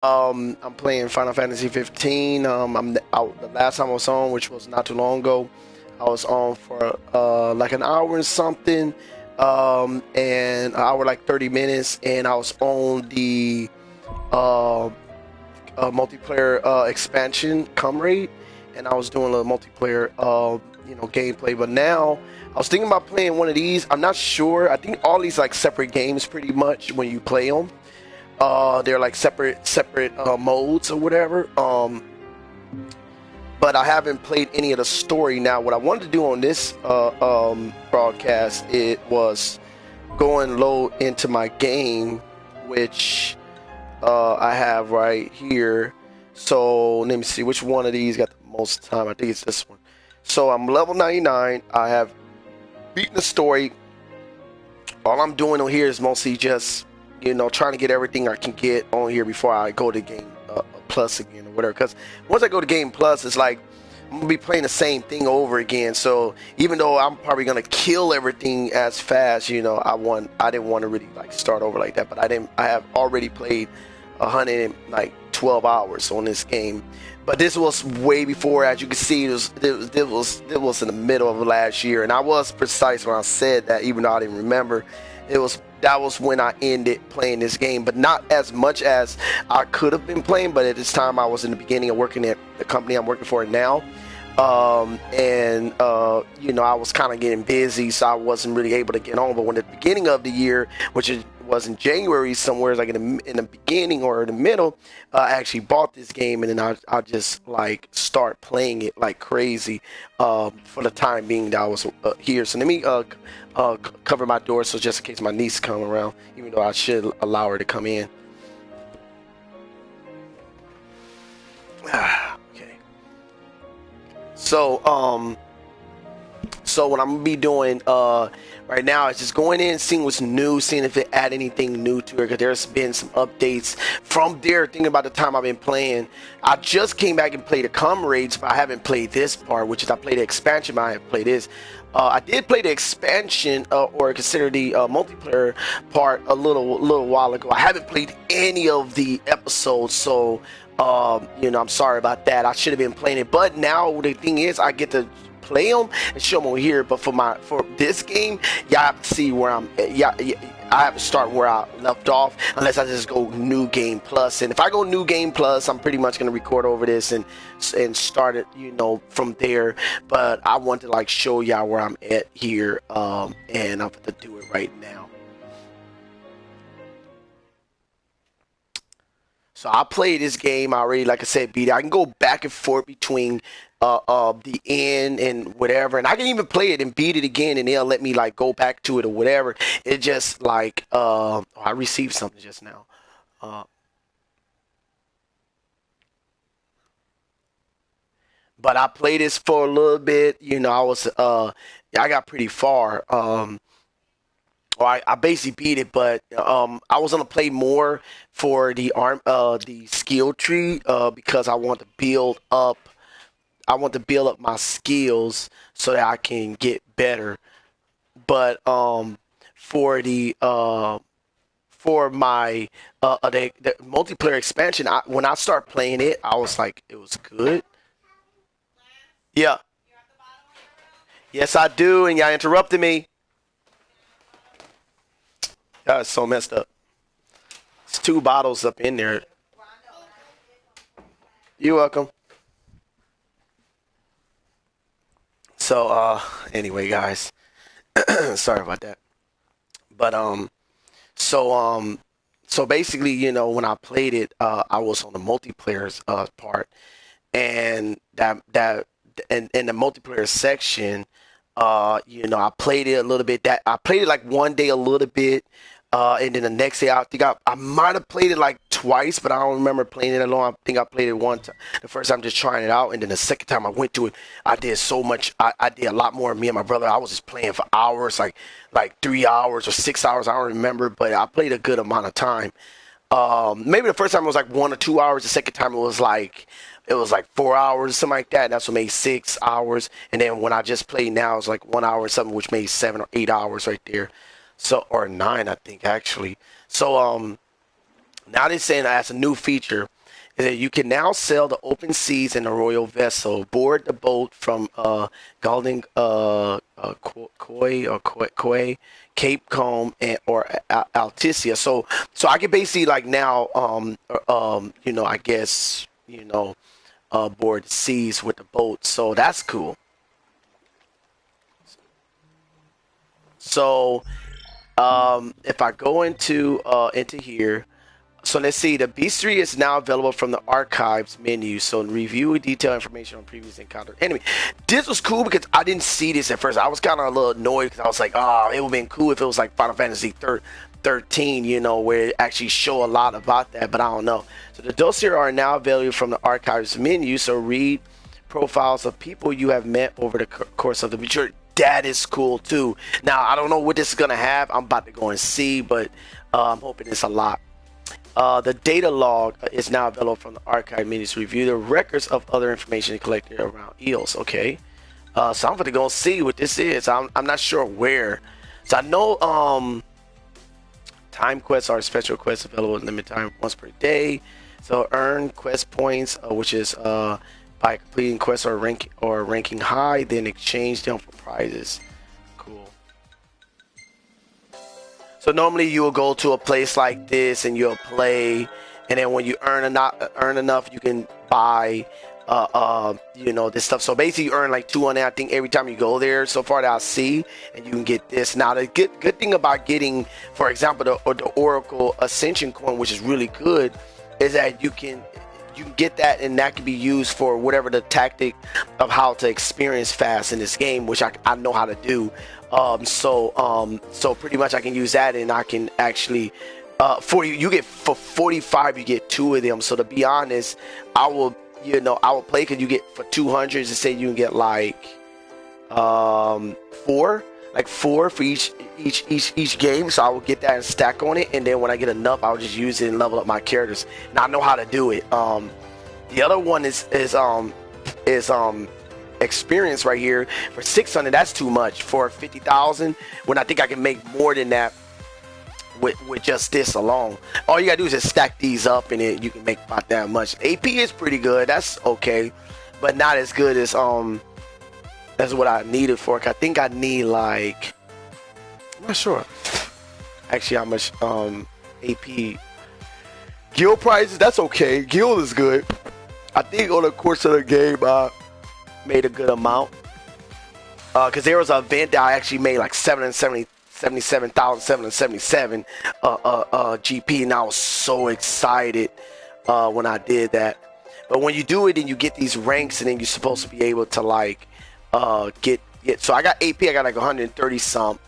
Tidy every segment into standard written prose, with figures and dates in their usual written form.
I'm playing Final Fantasy 15. I'm out the last time I was on, which was not too long ago. I was on for like an hour and something, and an hour like 30 minutes, and I was on the uh, multiplayer expansion Comrade, and I was doing a multiplayer gameplay. But now I was thinking about playing one of these. I'm not sure. I think all these like separate games pretty much when you play them. They're like separate modes or whatever. But I haven't played any of the story. Now, what I wanted to do on this broadcast, it was going low into my game, which I have right here. So let me see which one of these got the most time. I think it's this one. So I'm level 99. I have beaten the story. All I'm doing on here is mostly just trying to get everything I can get on here before I go to game plus again or whatever. Because once I go to game plus, it's like I'm gonna be playing the same thing over again. So even though I'm probably gonna kill everything as fast, I didn't want to really like start over like that. But I have already played 112 hours on this game. But this was way before, as you can see, it was in the middle of last year, and I was precise when I said that, even though I didn't remember. That was when I ended playing this game, but not as much as I could have been playing. But at this time, I was in the beginning of working at the company I'm working for now, I was kind of getting busy, so I wasn't really able to get on. But when at the beginning of the year, was in January somewhere, like in the beginning or the middle, I actually bought this game, and then I just like start playing it like crazy for the time being that I was here. So let me cover my door, so just in case my niece come around, even though I should allow her to come in. Okay. So what I'm gonna be doing right now is just going in, seeing what's new, seeing if it add anything new to it. Because there's been some updates from there. Thinking about the time I've been playing, I just came back and played the comrades, but I haven't played this part, which is I played the expansion, but I haven't played this. I did play the expansion or consider the multiplayer part a little while ago. I haven't played any of the episodes, so I'm sorry about that. I should have been playing it, but now the thing is, I get to play them and show them over here. But for this game, y'all have to see where I'm at. Yeah, I have to start where I left off, unless I just go new game plus. And if I go new game plus, I'm pretty much gonna record over this and start it, from there. But I want to like show y'all where I'm at here, and I'm going to do it right now. So I played this game already, like I said, beat it. I can go back and forth between the end and whatever, and I can even play it and beat it again, and they'll let me like go back to it or whatever. It just like I received something just now. Uh, but I played this for a little bit. I got pretty far. Or I basically beat it, but I was gonna play more for the skill tree because I want to build up my skills so that I can get better. But for the for my the multiplayer expansion, when I start playing it, I was like, it was good. Yeah, yes, I do, and y'all interrupted me. That's so messed up. It's two bottles up in there. You're welcome. So anyway, guys, sorry about that. But so so basically, when I played it, I was on the multiplayer part, and that and in the multiplayer section, I played it a little bit. That I played it like one day a little bit, and then the next day I think I might have played it like twice, but I don't remember playing it alone. I think I played it one time. The first time just trying it out, and then the second time I went to it, I did so much. I did a lot more. Me and my brother, I was just playing for hours, like 3 hours or 6 hours. I don't remember, but I played a good amount of time. Maybe the first time it was like 1 or 2 hours. The second time it was like 4 hours, something like that. And that's what made 6 hours. And then when I just played now, it's like 1 hour or something, which made 7 or 8 hours right there. So or nine, I think actually. So Now they're saying as a new feature is that you can now sail the open seas in a royal vessel, board the boat from Golden Koi, Cape Combe, and or Alticia. So I can basically like now I guess board the seas with the boat. So that's cool. So if I go into here. So let's see. The Beast 3 is now available from the archives menu. So review detailed information on previous encountered enemy. This was cool because I didn't see this at first. I was kind of a little annoyed because I was like, oh, it would have been cool if it was like Final Fantasy 13, where it actually show a lot about that, but I don't know. So the dossier are now available from the archives menu. So read profiles of people you have met over the course of the future. That is cool too. Now I don't know what this is gonna have. I'm about to go and see, but I'm hoping it's a lot. The data log is now available from the archive menus. Review the records of other information collected around EOS. Okay, so I'm going to go see what this is. I'm not sure where. So I know time quests are special quests available at limited time once per day. So earn quest points, which is by completing quests or ranking high, then exchange them for prizes. Cool. So normally you will go to a place like this and you'll play, and then when you earn enough, you can buy, this stuff. So basically, you earn like 200, I think, every time you go there. So far that I see, and you can get this. Now the good thing about getting, for example, the Oracle Ascension coin, which is really good, is that you can get that, and that can be used for whatever the tactic of how to experience fast in this game, which I know how to do. So pretty much I can use that, and I can actually for 45 you get 2 of them. So to be honest, I will play, because you get for 200 to say you can get like 4 for each game. So I will get that and stack on it, and then when I get enough, I'll just use it and level up my characters. And I know how to do it. The other one is experience right here for 600. That's too much for 50,000, when I think I can make more than that with just this alone. All you gotta do is just stack these up, and you can make about that much. AP is pretty good. That's okay, but not as good as that's what I needed for it. I think I need like, I'm not sure actually how much AP guild prizes. That's okay. Guild is good. I think on the course of the game I made a good amount, because there was an event that I actually made like 77,777 GP, and I was so excited when I did that. But when you do it and you get these ranks, and then you're supposed to be able to like get. So I got AP, I got like 130 some,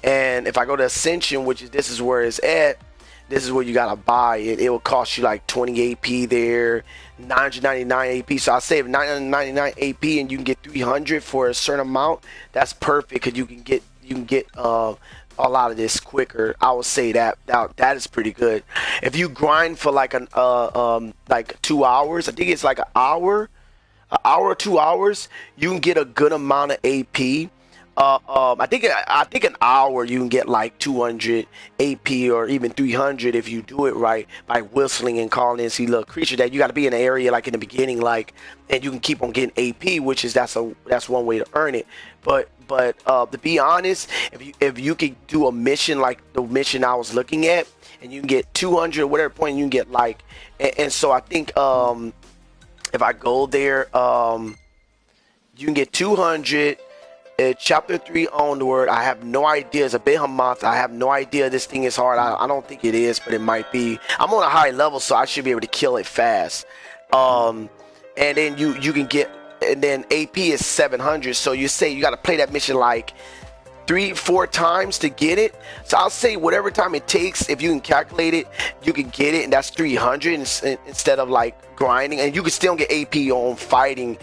and if I go to Ascension, this is where it's at. This is where you gotta buy it. It will cost you like 20 AP there, 999 AP. So I save 999 AP, and you can get 300 for a certain amount. That's perfect, because you can get a lot of this quicker. I would say that is pretty good. If you grind for like like 2 hours, I think it's like an hour or 2 hours, you can get a good amount of AP. I think an hour you can get like 200 AP or even 300 if you do it right, by whistling and calling in see little creature. That you got to be in an area like in the beginning, like, and you can keep on getting AP, which is that's one way to earn it. But to be honest, if you could do a mission like the mission I was looking at, and you can get 200 whatever point, you can get like, and so I think if I go there, you can get 200. Chapter 3 onward, I have no idea. It's a behemoth. I have no idea this thing is hard. I don't think it is, but it might be. I'm on a high level, so I should be able to kill it fast. And then you can get, and then AP is 700. So you say you got to play that mission like 3-4 times to get it. So I'll say whatever time it takes, if you can calculate it, you can get it, and that's 300 instead of like grinding. And you can still get AP on fighting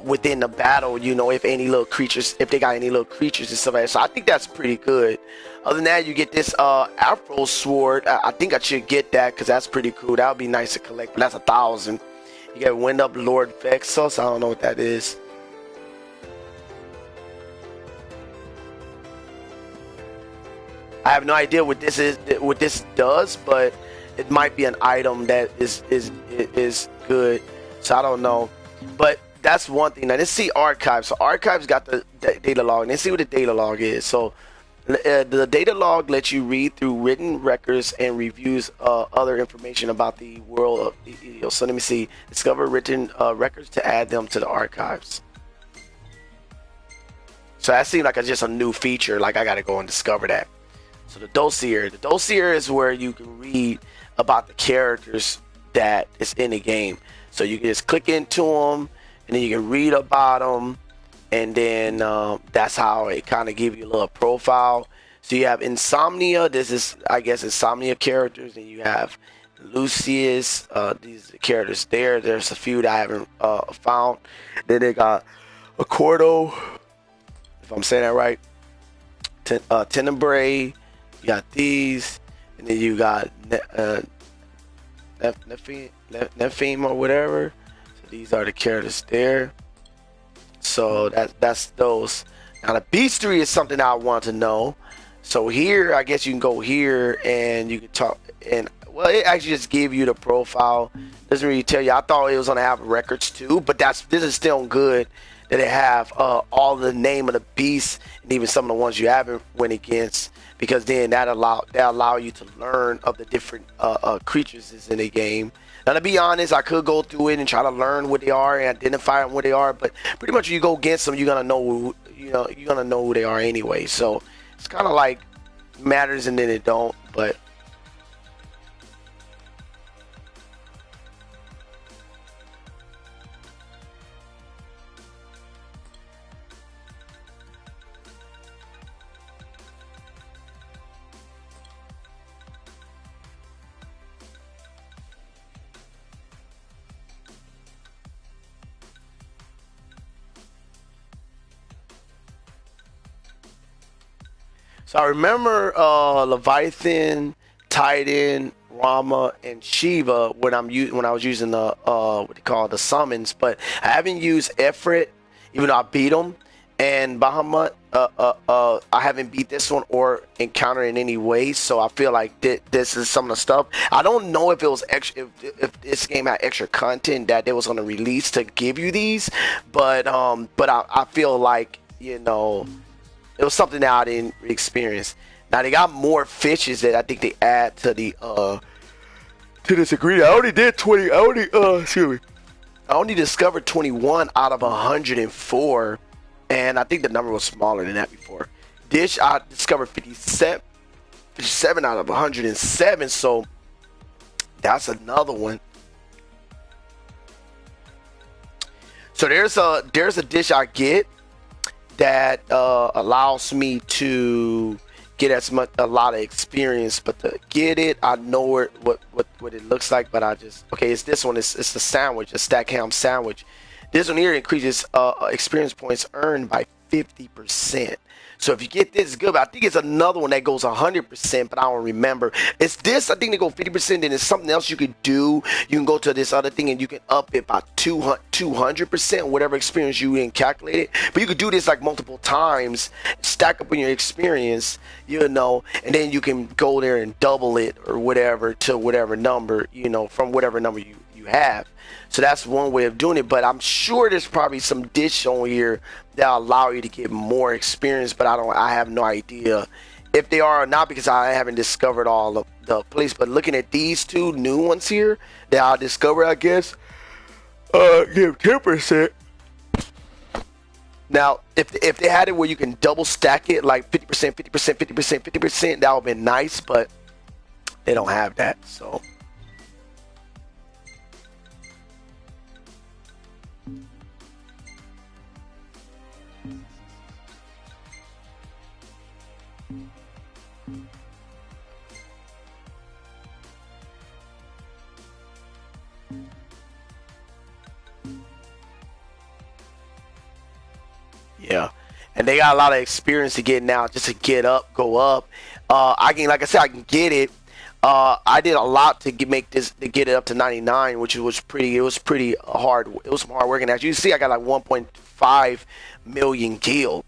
within the battle, if any little creatures, if they got any little creatures and stuff like that. So I think that's pretty good. Other than that, you get this Afro sword. I think I should get that, because that's pretty cool. That would be nice to collect, but that's 1,000. You get Wind Up Lord Vexos. I don't know what that is. I have no idea what this is, what this does, but it might be an item that is good. So I don't know, but that's one thing. Now let's see archives. So archives got the data log. Let's see what the data log is. So the data log lets you read through written records and reviews other information about the world of EDO. So let me see. Discover written records to add them to the archives. So that seems like just a new feature. Like I got to go and discover that. So the dossier. The dossier is where you can read about the characters that is in the game. So you can just click into them, and then you can read about them, and then that's how it kind of gives you a little profile. So you have Insomnia. This is, I guess, Insomnia characters, and you have Lucius. These characters there. There's a few that I haven't found. Then they got Accordo, if I'm saying that right. Tenebrae. You got these, and then you got Nephim or whatever. So these are the characters there. So that's those. Now the bestiary is something I want to know. So here, I guess you can go here and you can talk. And well, it actually just gave you the profile. Doesn't really tell you. I thought it was gonna have records too, but this is still good that it have all the name of the beasts and even some of the ones you haven't went against. Because then that allow you to learn of the different creatures that's in the game. Now to be honest, I could go through it and try to learn what they are and identify what they are, but pretty much when you go against them, you're gonna know who they are anyway. So it's kind of like matters and then it don't. But so I remember Leviathan, Titan, Rama, and Shiva when I was using the what they call the summons, but I haven't used Efret, even though I beat them, and Bahamut. I haven't beat this one or encountered in any way, so I feel like this is some of the stuff. I don't know if it was extra, if this game had extra content that they was going to release to give you these, but I feel like it was something that I didn't experience. Now they got more fishes that I think they add to the to this ingredient. I only did 20. I only discovered 21 out of 104, and I think the number was smaller than that before. Dish, I discovered 57 out of 107, so that's another one. So there's a dish I get that allows me to get a lot of experience, but to get it, I know what it looks like, but it's this one. It's the sandwich, a stack ham sandwich. This one here increases experience points earned by 50%. So if you get this, it's good. But I think it's another one that goes 100%, but I don't remember. It's this. I think they go 50%. Then it's something else you could do. You can go to this other thing and you can up it by 200%, whatever experience you didn't calculate it. But you could do this like multiple times, stack up on your experience, and then you can go there and double it or whatever to whatever number, from whatever number you have. So that's one way of doing it, but I'm sure there's probably some dish on here that allow you to get more experience, but I have no idea if they are or not, because I haven't discovered all of the place. But looking at these two new ones here that I discovered, I guess give 10%. Now if they had it where you can double stack it, like 50%, 50%, 50%, 50%, that would have been nice, but they don't have that. So yeah, and they got a lot of experience to get now, just to go up. Like I said, I can get it. I did a lot to get it up to 99, which was pretty. It was pretty hard. It was some hard work, and as you see, I got like 1.5 million gil.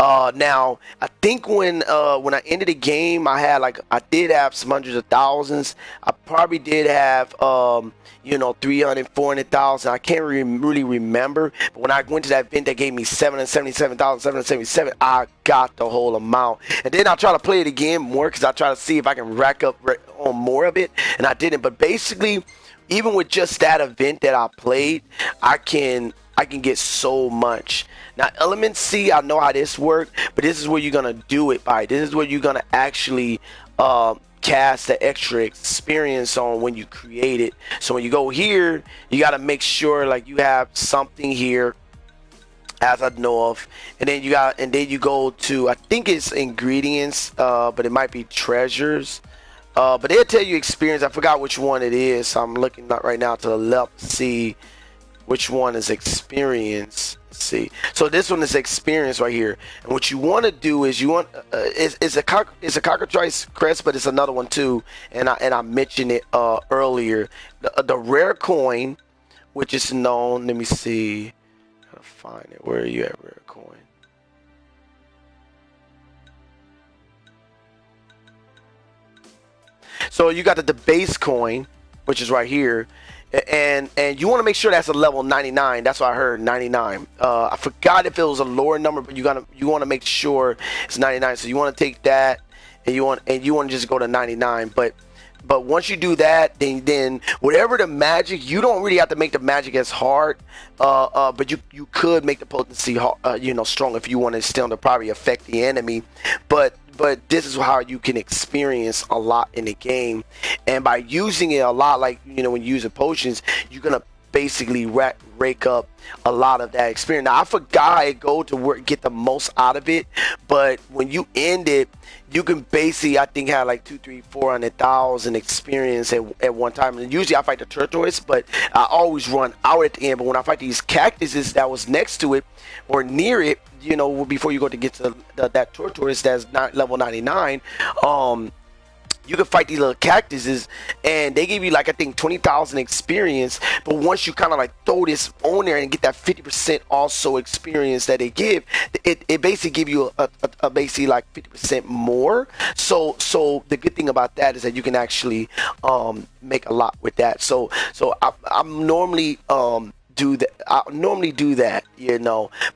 Now I think when I ended the game, I had like I did have some hundreds of thousands. I probably did have 300, 400,000. I can't really remember. But when I went to that event, they gave me 777,777. I got the whole amount, and then I try to play it again more because I try to see if I can rack up on more of it, and I didn't. But basically, even with just that event that I played, I can get so much. Now, Element C, I know how this works, but this is where you're gonna do it by. This is where you're gonna actually cast the extra experience on when you create it. So when you go here, you gotta make sure like you have something here, as I know of, and then you go to, I think it's ingredients, but it might be treasures. But they'll tell you experience. I forgot which one it is. So I'm looking right now to the left to see which one is experience. Let's see. So this one is experience right here. And what you want to do is you want it's a cockatrice crest, but it's another one too. And I mentioned it earlier. The rare coin, which is known. Let me see. Gotta find it. Where are you at, rare coin? So you got the base coin, which is right here, and you want to make sure that's a level 99. That's what I heard, 99. I forgot if it was a lower number, but you want to make sure it's 99. So you want to take that, and you want to just go to 99. But once you do that, then whatever the magic, you don't really have to make the magic as hard, but you could make the potency strong if you want to still to probably affect the enemy, but this is how you can experience a lot in the game, and by using it a lot, like when you use the potions, you're gonna basically rake up a lot of that experience. Now I forgot I go to work, get the most out of it, but when you end it, you can basically, I think, have like 400,000 experience at one time. And usually I fight the tortoise, but I always run out at the end. But when I fight these cactuses that was next to it or near it, before you go to get to that tortoise that's not level 99, you can fight these little cactuses, and they give you like I think 20,000 experience. But once you kind of like throw this on there and get that 50% also experience that they give, it basically give you a basically like 50% more. So the good thing about that is that you can actually make a lot with that. So I'm normally do that. I normally do that,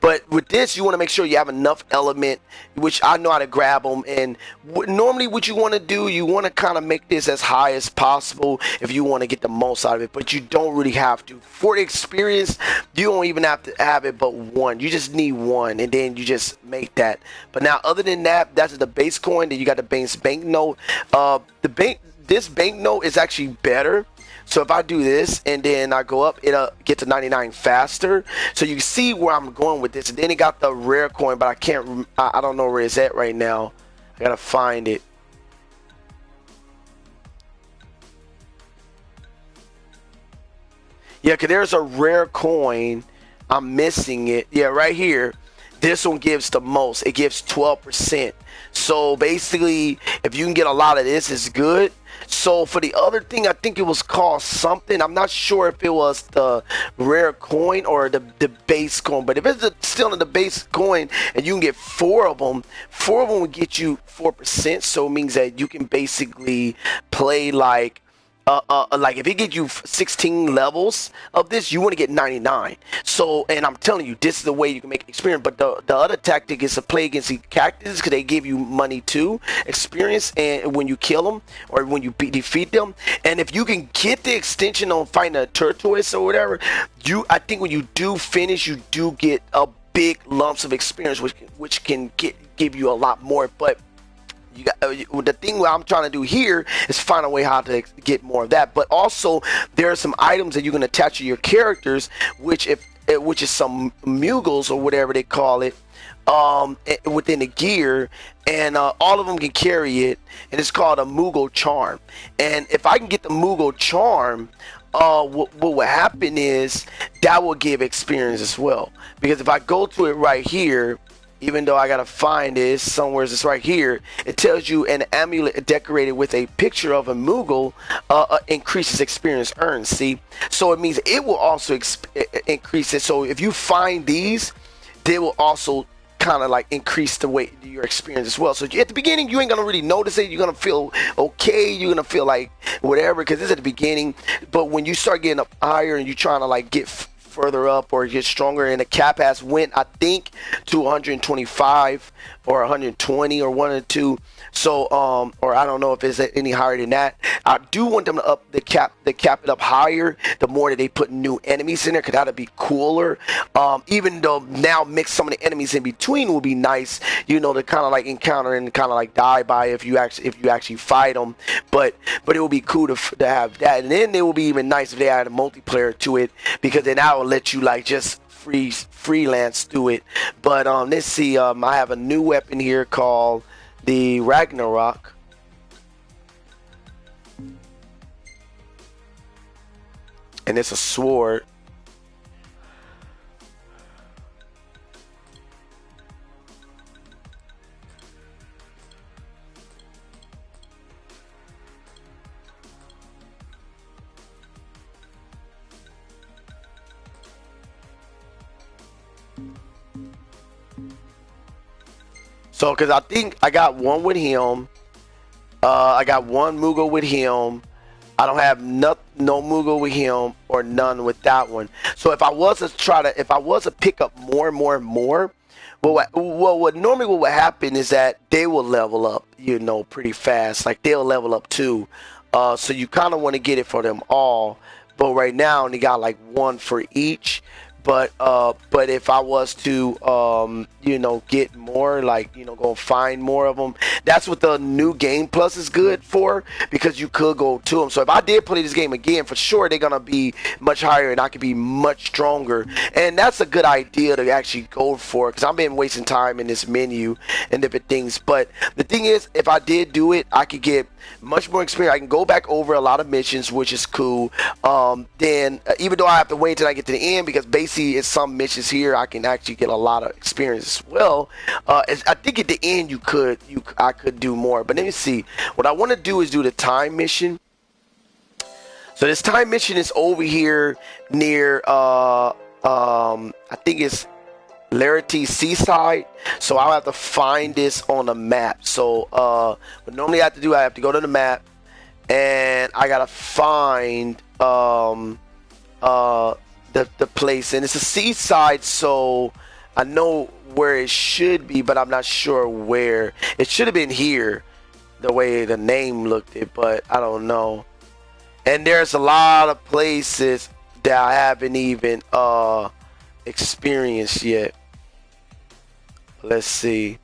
but with this you want to make sure you have enough element, which I know how to grab them. And normally what you want to do, you want to kind of make this as high as possible if you want to get the most out of it, but you don't really have to. For the experience, you don't even have to have it but one. You just need one, and then you just make that. But now other than that, that's the base coin. Then you got the base banknote. This banknote is actually better. So if I do this and then I go up, it'll get to 99 faster. So you can see where I'm going with this. And then it got the rare coin, but I don't know where it's at right now. I gotta find it. Yeah, because there's a rare coin. I'm missing it. Yeah, right here. This one gives the most. It gives 12%. So basically, if you can get a lot of this, it's good. So for the other thing, I think it was called something. I'm not sure if it was the rare coin or the base coin. But if it's still in the base coin and you can get four of them will get you 4%. So it means that you can basically play like if it gives you 16 levels of this, you want to get 99. So, and I'm telling you, this is the way you can make experience. But the other tactic is to play against the cactuses, because they give you money too, experience, and when you kill them or when you defeat them. And if you can get the extension on fighting a tortoise or whatever, I think when you do finish, you do get a big lumps of experience, which can give you a lot more. But the thing what I'm trying to do here is find a way how to get more of that. But also there are some items that you can attach to your characters, which is some mugles or whatever they call it, within the gear, and all of them can carry it, and it's called a Moogle charm. And if I can get the Moogle charm, what will happen is that will give experience as well. Because if I go to it right here, even though I gotta find it somewhere, it's right here. It tells you an amulet decorated with a picture of a Moogle increases experience earned. See, so it means it will also increase it. So if you find these, they will also kind of like increase the way your experience as well. So at the beginning, you ain't gonna really notice it. You're gonna feel okay. You're gonna feel like whatever because it's at the beginning. But when you start getting up higher and you're trying to like get further up or get stronger, and the cap has went, I think, to 125 or 120 or one or two. So or I don't know if it's any higher than that. I do want them to up the cap it up higher the more that they put new enemies in there, because that'd be cooler. Even though now mix some of the enemies in between will be nice, you know, to kind of like encounter and kind of like die by if you actually fight them. But it would be cool to have that, and then it will be even nice if they add a multiplayer to it, because then that will let you like just freelance through it. But let's see, I have a new weapon here called the Ragnarok. And it's a sword. So, because I think I got one with him. I got one Mughal with him. I don't have no Mughal with him or none with that one. So if I was to pick up more and more and more, what normally what would happen is that they will level up, you know, pretty fast. Like they'll level up too. So you kind of want to get it for them all. But right now they got like one for each. But if I was to you know, get more, like, you know, go find more of them, that's what the new game plus is good for, because you could go to them. So if I did play this game again, for sure they're gonna be much higher and I could be much stronger, and that's a good idea to actually go for, because I've been wasting time in this menu and different things. But the thing is, if I did do it, I could get much more experience. I can go back over a lot of missions, which is cool. Then even though I have to wait until I get to the end, because basically it's some missions here I can actually get a lot of experience as well. I think at the end I could do more. But let me see. What I want to do is do the time mission. So this time mission is over here near I think it's Larity Seaside. So I'll have to find this on the map. So what normally I have to do, I have to go to the map and I gotta find the place, and it's a seaside, so I know where it should be, but I'm not sure where. It should have been here, the way the name looked it, but I don't know. And there's a lot of places that I haven't even experienced yet. Let's see.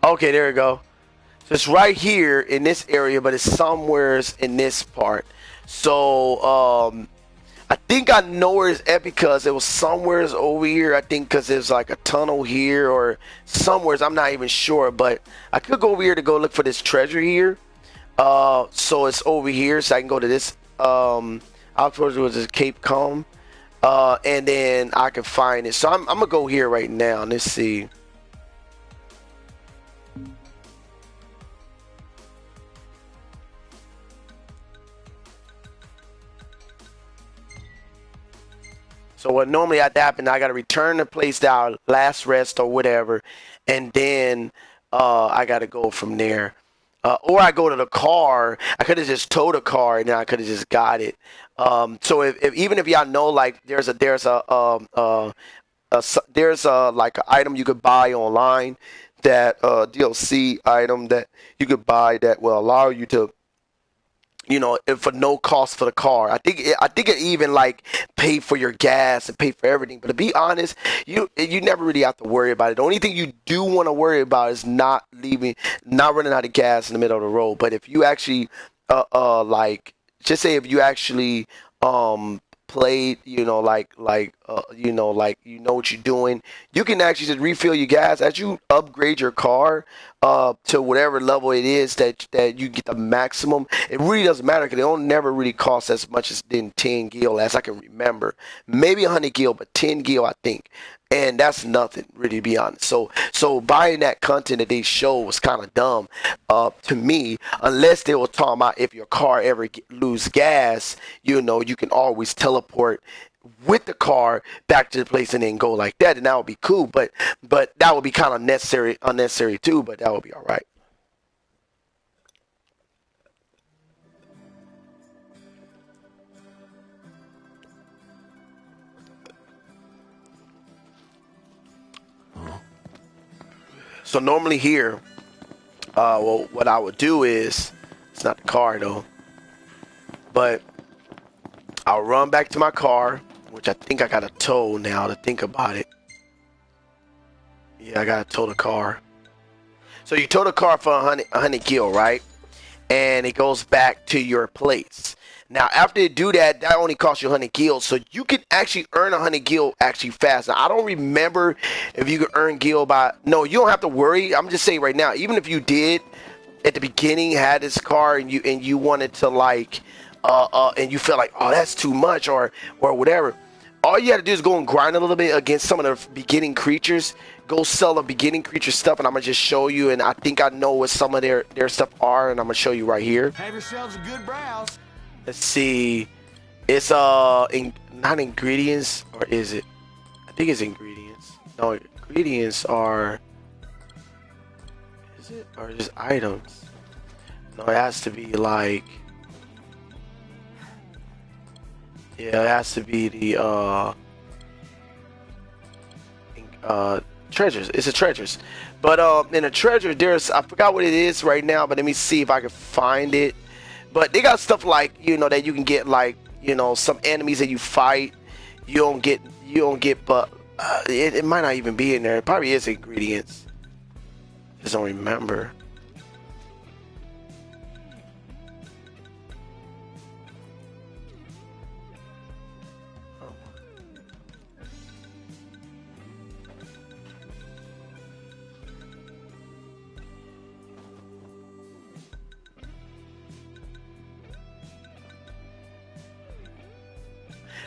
Okay, there we go. So it's right here in this area, but it's somewheres in this part. So I think I know where it's at, because it was somewheres over here. I think because there's like a tunnel here or somewheres. I'm not even sure, but I could go over here to go look for this treasure here. So it's over here, so I can go to this. Out towards this Cape Calm, and then I can find it. So I'm gonna go here right now. Let's see. So what normally had to happen, I got to return the place down, last rest or whatever, and then I got to go from there. Or I go to the car. I could have just towed a car and then I could have just got it. So if even if y'all know, like there's a like an item you could buy online, that DLC item that you could buy that will allow you to, you know, for no cost for the car. I think it even like pay for your gas and pay for everything. But to be honest, you never really have to worry about it. The only thing you do want to worry about is not running out of gas in the middle of the road. But if you actually like, just say if you actually played, you know, like you know, like you know what you're doing. You can actually just refill your gas as you upgrade your car to whatever level it is that you get the maximum. It really doesn't matter because it don't never really cost as much as than 10 gil as I can remember. Maybe 100 gil, but 10 gil I think. And that's nothing, really, to be honest. So buying that content that they show was kind of dumb to me, unless they were talking about if your car ever lose gas, you know, you can always teleport with the car back to the place and then go like that, and that would be cool. But that would be kind of unnecessary too. But that would be all right. So normally here, well, what I would do is, it's not the car though, but I'll run back to my car, which I think I got a tow now to think about it. Yeah, I got to tow the car. So you tow the car for 100 gil, right? And it goes back to your place. Now, after you do that, that only costs you 100 gil. So you can actually earn 100 gil actually fast. Now, I don't remember if you can earn gil by... No, you don't have to worry. I'm just saying right now, even if you did at the beginning had this car and you wanted to like... and you feel like, oh, that's too much or whatever. All you have to do is go and grind a little bit against some of the beginning creatures. Go sell the beginning creature stuff, and I'm gonna just show you. And I think I know what some of their stuff are, and I'm gonna show you right here. Have yourselves a good browse. Let's see. It's not ingredients, or is it? I think it's ingredients. No, ingredients are. Is it or just items? No, it has to be like. Yeah, it has to be the treasures. It's a treasures. But in a treasure there's, I forgot what it is right now, but let me see if I can find it. But they got stuff like, you know, that you can get, like, you know, some enemies that you fight you don't get but it might not even be in there. It probably is ingredients. Just don't remember.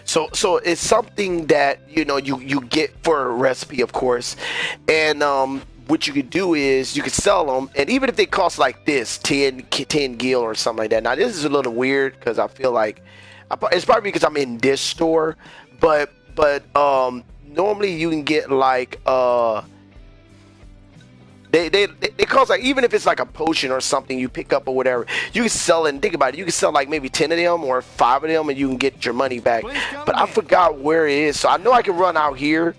So it's something that, you know, you get for a recipe, of course, and what you could do is you could sell them, and even if they cost like this 10 gil or something like that. Now this is a little weird because I feel like it's probably because I'm in this store, but normally you can get like They cost, like, even if it's like a potion or something you pick up or whatever, you can sell it. And think about it, you can sell like maybe 10 of them or 5 of them and you can get your money back. But I forgot where it is. So I know I can run out here.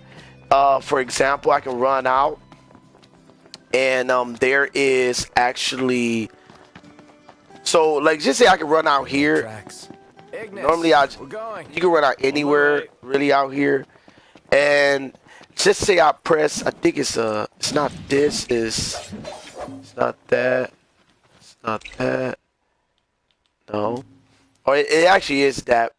For example, I can run out and there is actually, so like just say I can run out here. Normally you can run out anywhere really out here, and just say I press, I think it's not this, it's not that, it's not that, no, or it actually is that.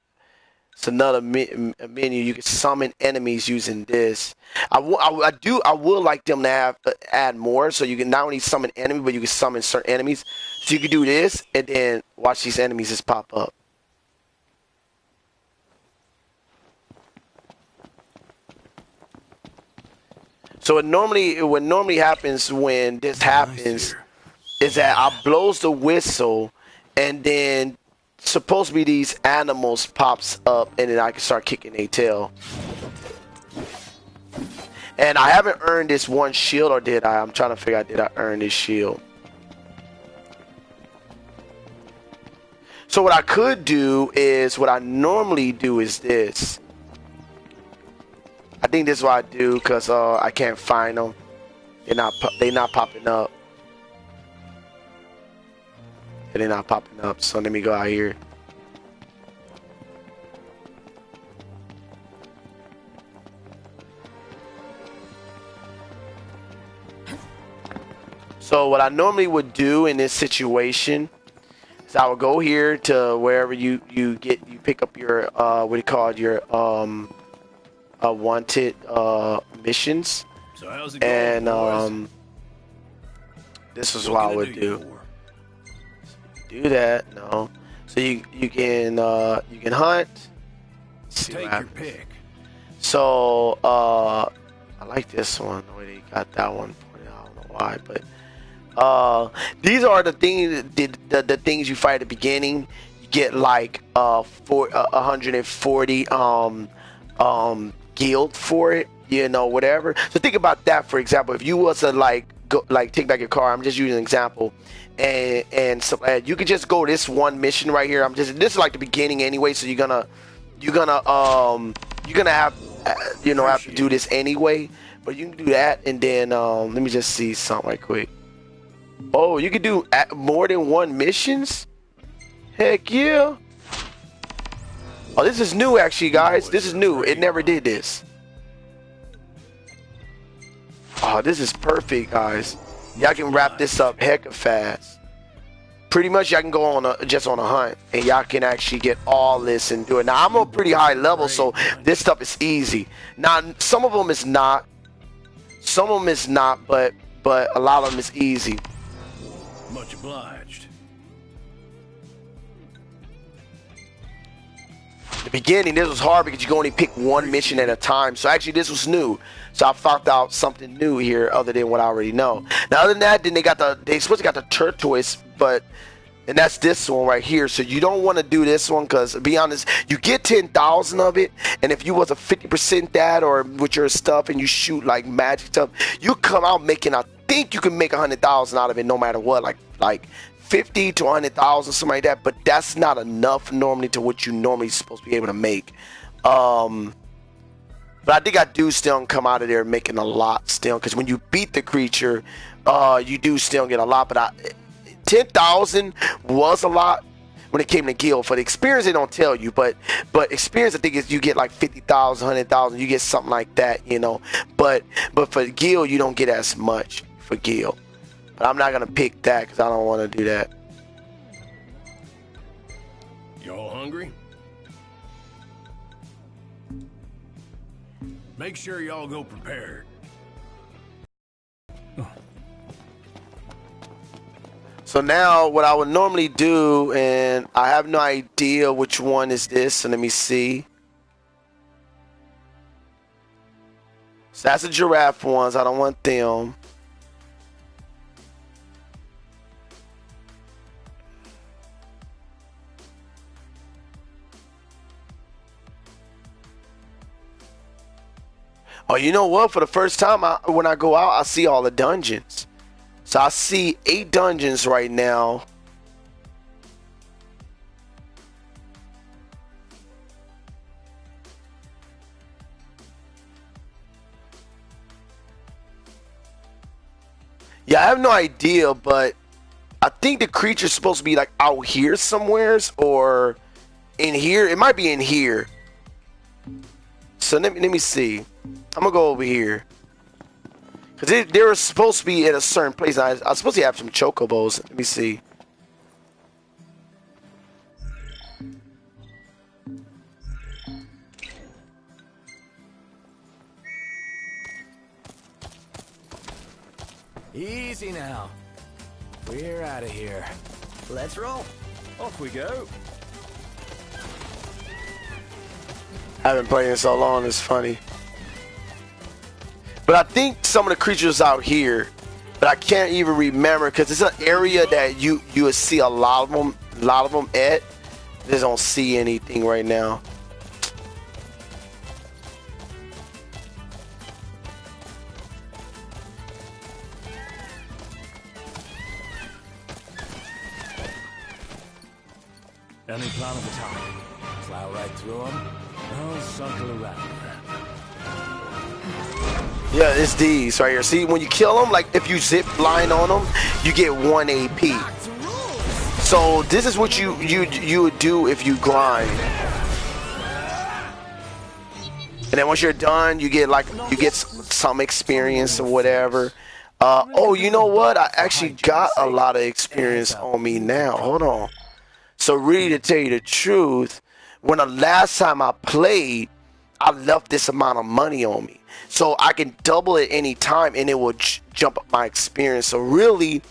It's another menu. You can summon enemies using this. I would like them to have add more, so you can not only summon enemies, but you can summon certain enemies. So you can do this, and then watch these enemies just pop up. So what normally happens when this happens is that I blows the whistle, and then supposed to be these animals pops up, and then I can start kicking their tail. And I haven't earned this one shield, or did I? I'm trying to figure out, did I earn this shield? So what I could do is, what I normally do is this. I think this is what I do because I can't find them. They're not popping up. They're not popping up. So let me go out here. So what I normally would do in this situation is I would go here to wherever you pick up your what do you call it, your wanted missions. So how's it going, And this is what I would do. Do that, no. So you can hunt. Let's see Take what your happens. pick. So I like this one. The way they got that one. I don't know why, but these are the things the things you fight at the beginning. You get like 140 guild for it, you know, whatever. So think about that. For example, if you was to go take back your car, I'm just using an example, and so you could just go this one mission right here. This is like the beginning anyway, so you're gonna have have to do this anyway, but you can do that. And then let me just see something right quick. Oh, you can do more than one missions. Heck yeah. Oh, this is new actually, guys. This is new. It never did this. Oh, this is perfect, guys. Y'all can wrap this up hecka fast. Pretty much y'all can go on just on a hunt, and y'all can actually get all this and do it. Now I'm a pretty high level, so this stuff is easy. Now some of them is not, but a lot of them is easy. Much obliged. The beginning, this was hard because you can only pick one mission at a time. So actually this was new. So I found out something new here other than what I already know. Now other than that, then they supposed to got the turquoise, and that's this one right here. So you don't want to do this one because, to be honest, you get 10,000 of it, and if you was a 50% that or with your stuff and you shoot like magic stuff, you come out making, I think you can make 100,000 out of it no matter what, like 50 to 100,000, something like that. But that's not enough normally to what you normally supposed to be able to make. But I think I do still come out of there making a lot still, because when you beat the creature, you do still get a lot. But 10,000 was a lot when it came to guild. For the experience, they don't tell you, but experience, I think is you get like 50,000, 100,000, you get something like that, you know. But for guild, you don't get as much for guild. But I'm not gonna pick that because I don't want to do that. You all hungry? Make sure y'all go prepared. So now what I would normally do, and I have no idea which one is this, so let me see. So that's the giraffe ones. I don't want them. Oh, you know what? For the first time, when I go out, I see all the dungeons. So I see 8 dungeons right now. Yeah, I have no idea, but I think the creature's supposed to be like out here somewheres or in here. It might be in here. So let me see. I'm gonna go over here. Because they were supposed to be at a certain place. I was supposed to have some chocobos. Let me see. Easy now. We're out of here. Let's roll. Off we go. I haven't played in so long, it's funny. But I think some of the creatures out here, but I can't even remember because it's an area that you would see a lot of them at. I just don't see anything right now. Any plan of attack? Plow right through them? No, circle around. Yeah, it's these right here. See, when you kill them, like if you zip line on them, you get 1 AP. So this is what you would do if you grind. And then once you're done, you get some experience or whatever. Oh, you know what? I actually got a lot of experience on me now. Hold on. So really, to tell you the truth, when the last time I played, I left this amount of money on me, so I can double it any time, and it will jump up my experience. So really,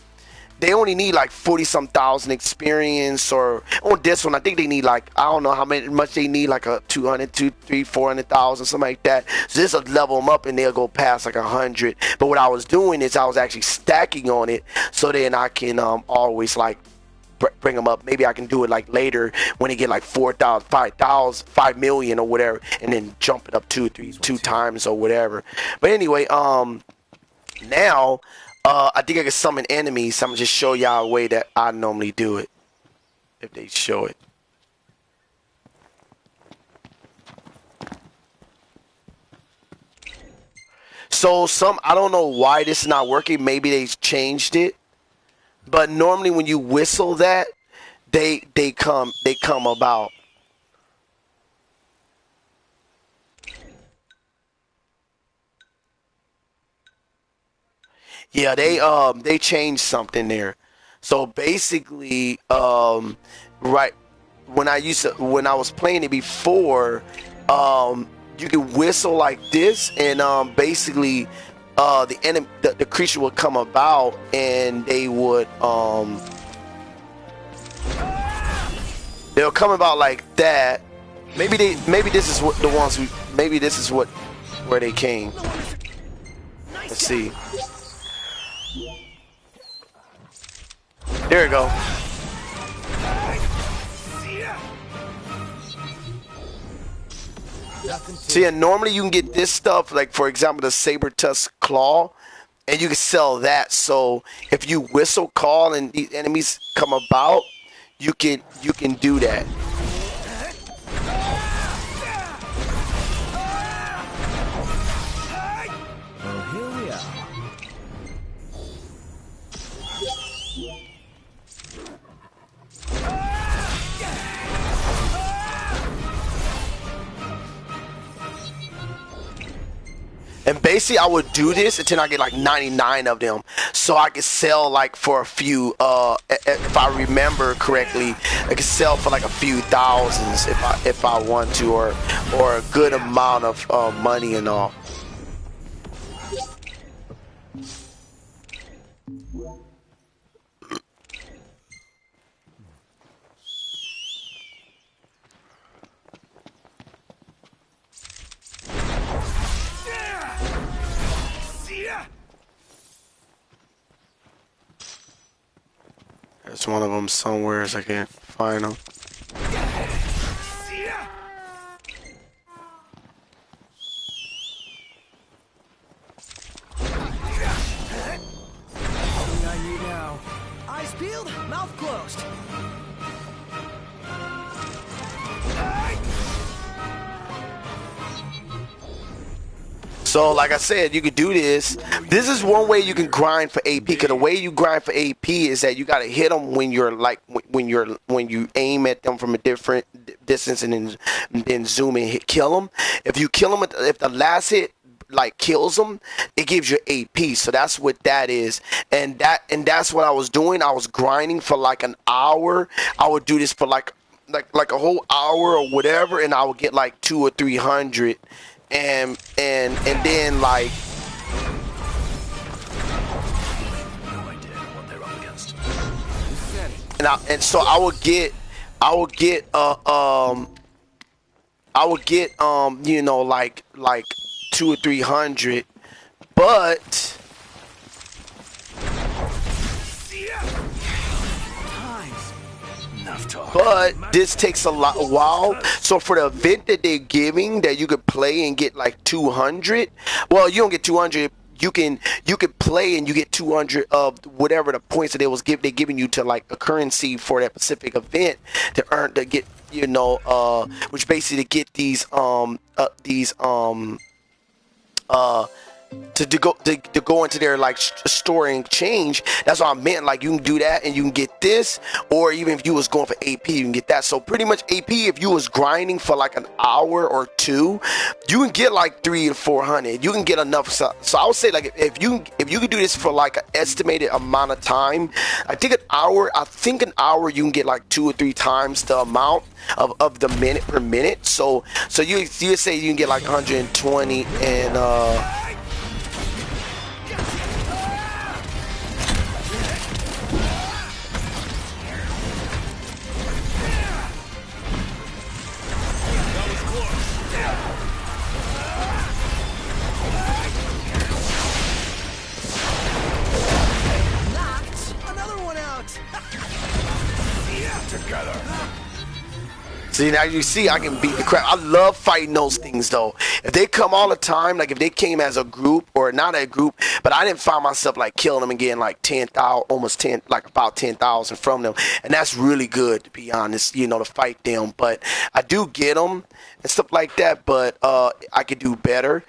they only need like 40 some thousand experience, or on this one I think they need like, I don't know how much they need, like a 200, 200, 400,000, something like that. So this will level them up and they'll go past like 100. But what I was doing is I was actually stacking on it, so then I can always like bring them up. Maybe I can do it like later when they get like 4,000, 5,000, 5 million or whatever, and then jump it up two times or whatever. But anyway, now I think I can summon enemies. So I'm gonna just show y'all a way that I normally do it, if they show it. So I don't know why this is not working. Maybe they changed it, but normally when you whistle that, they come about. Yeah, they changed something there. So basically, right when I was playing it before, you could whistle like this, and basically, the enemy, the creature would come about, and they would they'll come about like that. Maybe this is what the ones maybe this is where they came. Let's see. There we go. See, and normally you can get this stuff, like for example the saber tusk claw, and you can sell that. So if you whistle call and the enemies come about, you can do that. And basically, I would do this until I get like 99 of them, so I could sell like for a few. If I remember correctly, I could sell for like a few thousands if I want to, or a good amount of money and all. There's one of them somewhere, as I can't find them. I need now. Eyes peeled, mouth closed. So, like I said, you could do this. This is one way you can grind for AP. Because the way you grind for AP is that you gotta hit them when you're like when you aim at them from a different distance, and then zoom and kill them. If you kill them, if the last hit like kills them, it gives you AP. So that's what that is, and that's what I was doing. I was grinding for like an hour. I would do this for like a whole hour or whatever, and I would get like 200 or 300. And then like so I would get you know, like 200 or 300, but this takes a while. So for the event that they're giving, that you could play and get like 200, well, you don't get 200. You can play and you get 200 of whatever the points that they're giving you to like a currency for that specific event to get, you know, which basically to get these to go into their like store and change. That's what I meant. Like you can do that and you can get this, or even if you was going for AP, you can get that. So pretty much AP, if you was grinding for like an hour or two, you can get like 300 to 400. You can get enough. So I would say like if you could do this for like an estimated amount of time, I think an hour you can get like 2 or 3 times the amount of the minute per minute. So you say you can get like 120 and see, now you see I can beat the crap. I love fighting those things though. If they come all the time, like if they came as a group or not a group, but I didn't find myself like killing them and getting like 10,000, almost 10, like about 10,000 from them, and that's really good to be honest. You know, to fight them, but I do get them and stuff like that. But I could do better.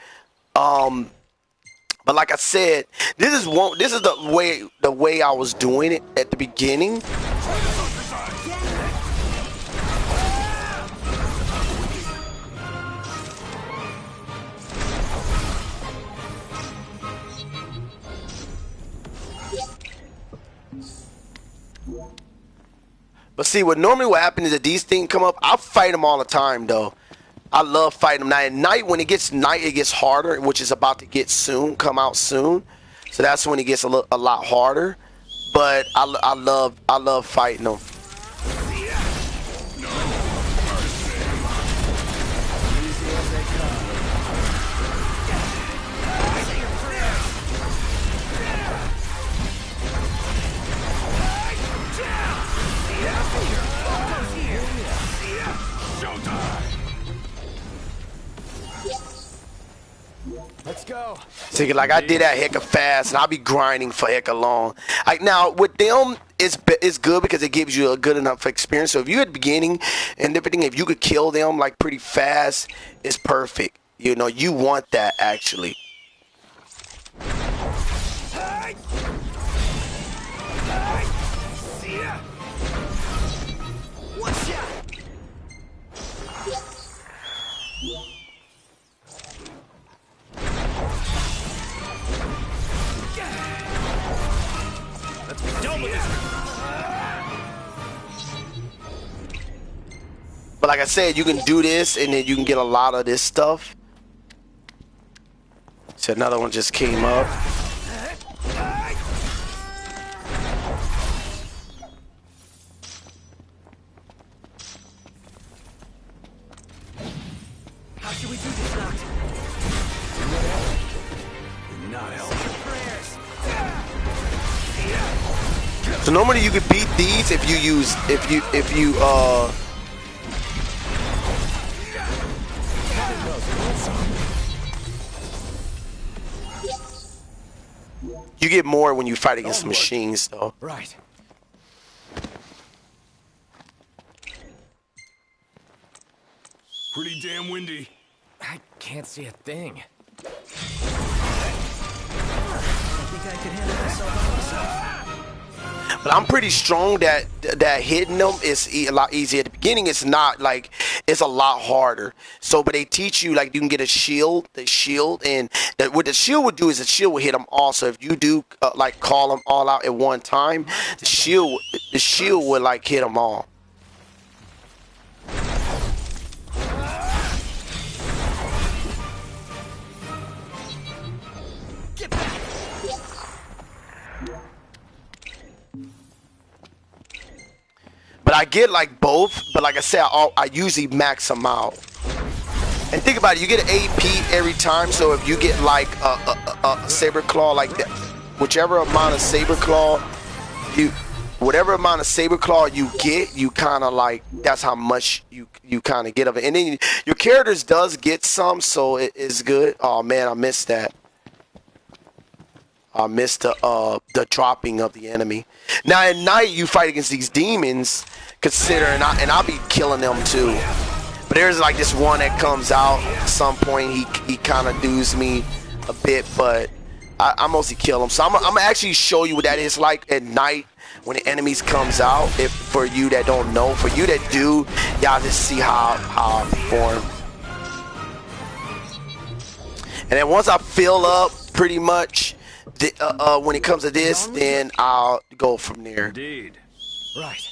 But like I said, this is the way I was doing it at the beginning. But see, what happens is that these things come up. I fight them all the time, though. I love fighting them. Now at night, when it gets night, it gets harder, which is about to come out soon. So that's when it gets a lot harder. But I love fighting them. Let's go. See, like I did that hecka fast, and I'll be grinding for hecka long. Like now with them, it's good because it gives you a good enough experience. So if you're at the beginning and everything, if you could kill them like pretty fast, it's perfect. You know, you want that actually. But like I said, you can do this and then you can get a lot of this stuff. So another one just came up. How should we do this, Noct? Not help. So normally you could beat these if you you get more when you fight against machines, though. Right. Pretty damn windy. I can't see a thing. I think I could handle myself by myself. But I'm pretty strong that hitting them is a lot easier. At the beginning, it's not like, it's a lot harder. So, but they teach you like you can get a shield, and what the shield would do is the shield will hit them all. So if you do like call them all out at one time, the shield would like hit them all. But I get like both, but like I said, I usually max them out. And think about it, you get an AP every time, so if you get like a saber claw like that, whichever amount of saber claw you get, you kind of like, that's how much you kind of get of it. And then your characters does get some, so it is good. Oh man, I missed that. I missed the dropping of the enemy. Now at night you fight against these demons, and I'll be killing them too. But there's like this one that comes out at some point. He kind of does me a bit, but I mostly kill them. So I'm gonna actually show you what that is like at night when the enemies comes out. If for you that don't know, for you that do, y'all just see how I perform. And then once I fill up pretty much, when it comes to this, then I'll go from there. Indeed. Right.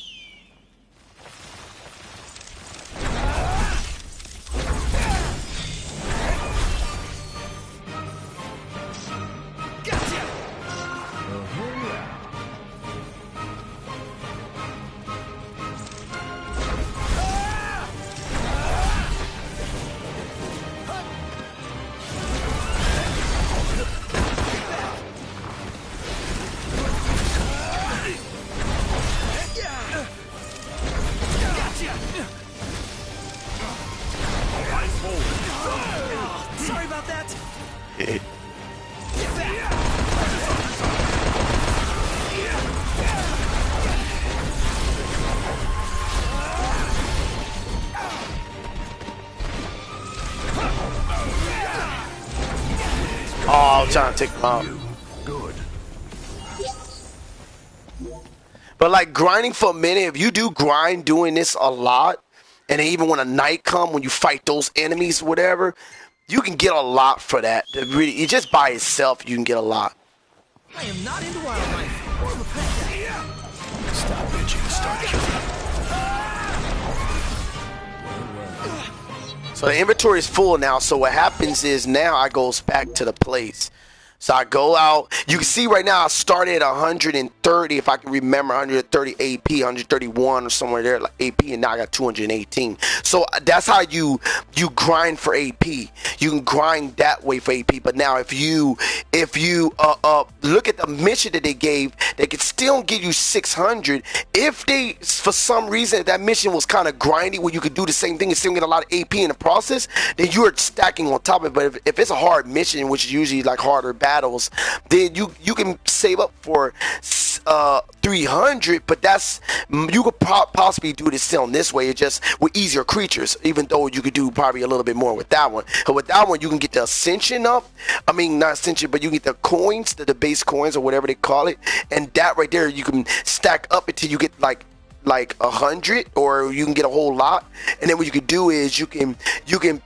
Sorry about that. Oh, I'm trying to take them out. Good. But like grinding for a minute, if you do grind doing this a lot, and then even when a night come, when you fight those enemies, whatever, you can get a lot for that. Really, just by itself, you can get a lot. I am not into wildlife or the pet. Stop bitching and start killing. So the inventory is full now. So what happens is now I goes back to the place. So I go out. You can see right now I started at 130, if I can remember, 130 AP, 131 or somewhere there, like AP, and now I got 218. So that's how you grind for AP. You can grind that way for AP. But now if you look at the mission that they gave, they could still give you 600. If they, for some reason, if that mission was kind of grindy where you could do the same thing and still get a lot of AP in the process, then you're stacking on top of it. But if it's a hard mission, which is usually like harder battles, then you can save up for 300, but that's, you could possibly do this still in this way. It's just with easier creatures, even though you could do probably a little bit more with that one. But with that one, you can get the ascension up. I mean, not ascension, but you get the coins, the base coins or whatever they call it, and that right there you can stack up until you get like 100, or you can get a whole lot. And then what you can do is you can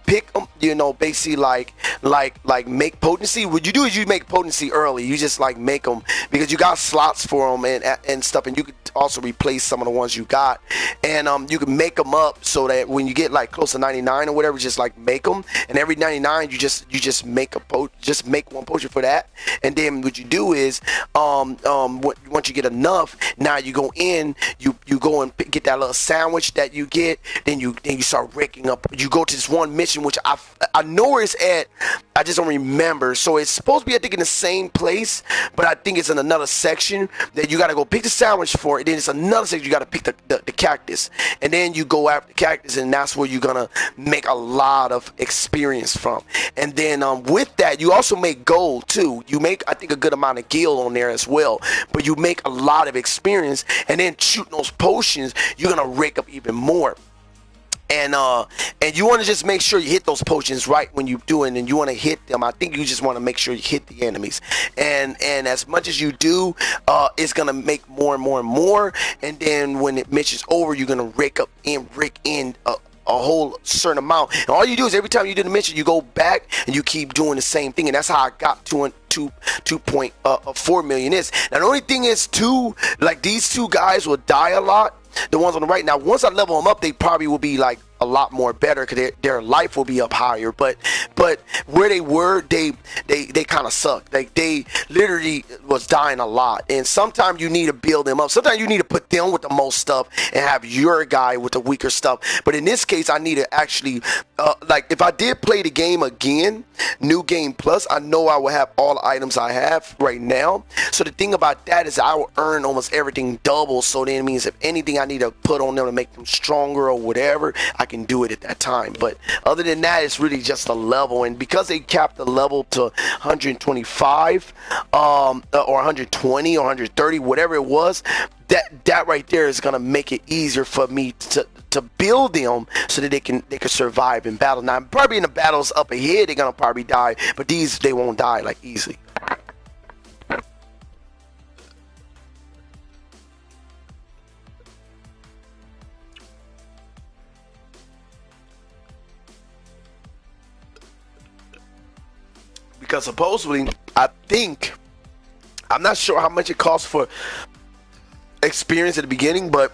pick them, you know, basically like make potency. What you do is you make potency early. You just like make them because you got slots for them and stuff, and you could also replace some of the ones you got, and you can make them up so that when you get like close to 99 or whatever, just like make them, and every 99 you just make make one potion for that. And then what you do is once you get enough, now you go in, you go and get that little sandwich that you get, then you start raking up. You go to this one mission which I know where it's at, I just don't remember. So it's supposed to be, I think, in the same place, but I think it's in another section that you got to go pick the sandwich for it. Then it's another section you got to pick the cactus, and then you go after the cactus, and that's where you're gonna make a lot of experience from. And then with that, you also make gold too. You make, I think, a good amount of gil on there as well, but you make a lot of experience, and then shooting those potions, you're gonna rake up even more. And you want to just make sure you hit those potions right when you do it, and you want to hit them. I think you just want to make sure you hit the enemies, and as much as you do, it's gonna make more and more and more. And then when the mission's over, you're gonna rake in a whole certain amount. And all you do is every time you do the mission, you go back and you keep doing the same thing. And that's how I got to 2.4 million is. Now the only thing is too, like these two guys will die a lot. The ones on the right. Now, once I level them up, they probably will be like a lot more better because their life will be up higher. But where they were, they kind of sucked. Like they literally was dying a lot. And sometimes you need to build them up. Sometimes you need to put them with the most stuff and have your guy with the weaker stuff. But in this case, I need to actually like if I did play the game again, new game plus, I know I will have all the items I have right now. So the thing about that is I will earn almost everything double. So then it means if anything I need to put on them to make them stronger or whatever, I can do it at that time. But other than that, it's really just a level. And because they capped the level to 125 or 120 or 130, whatever it was, that right there is gonna make it easier for me to to build them so that they can survive in battle. Now, probably in the battles up ahead, they're gonna probably die, but these they won't die like easily. Because supposedly, I think, I'm not sure how much it costs for experience at the beginning, but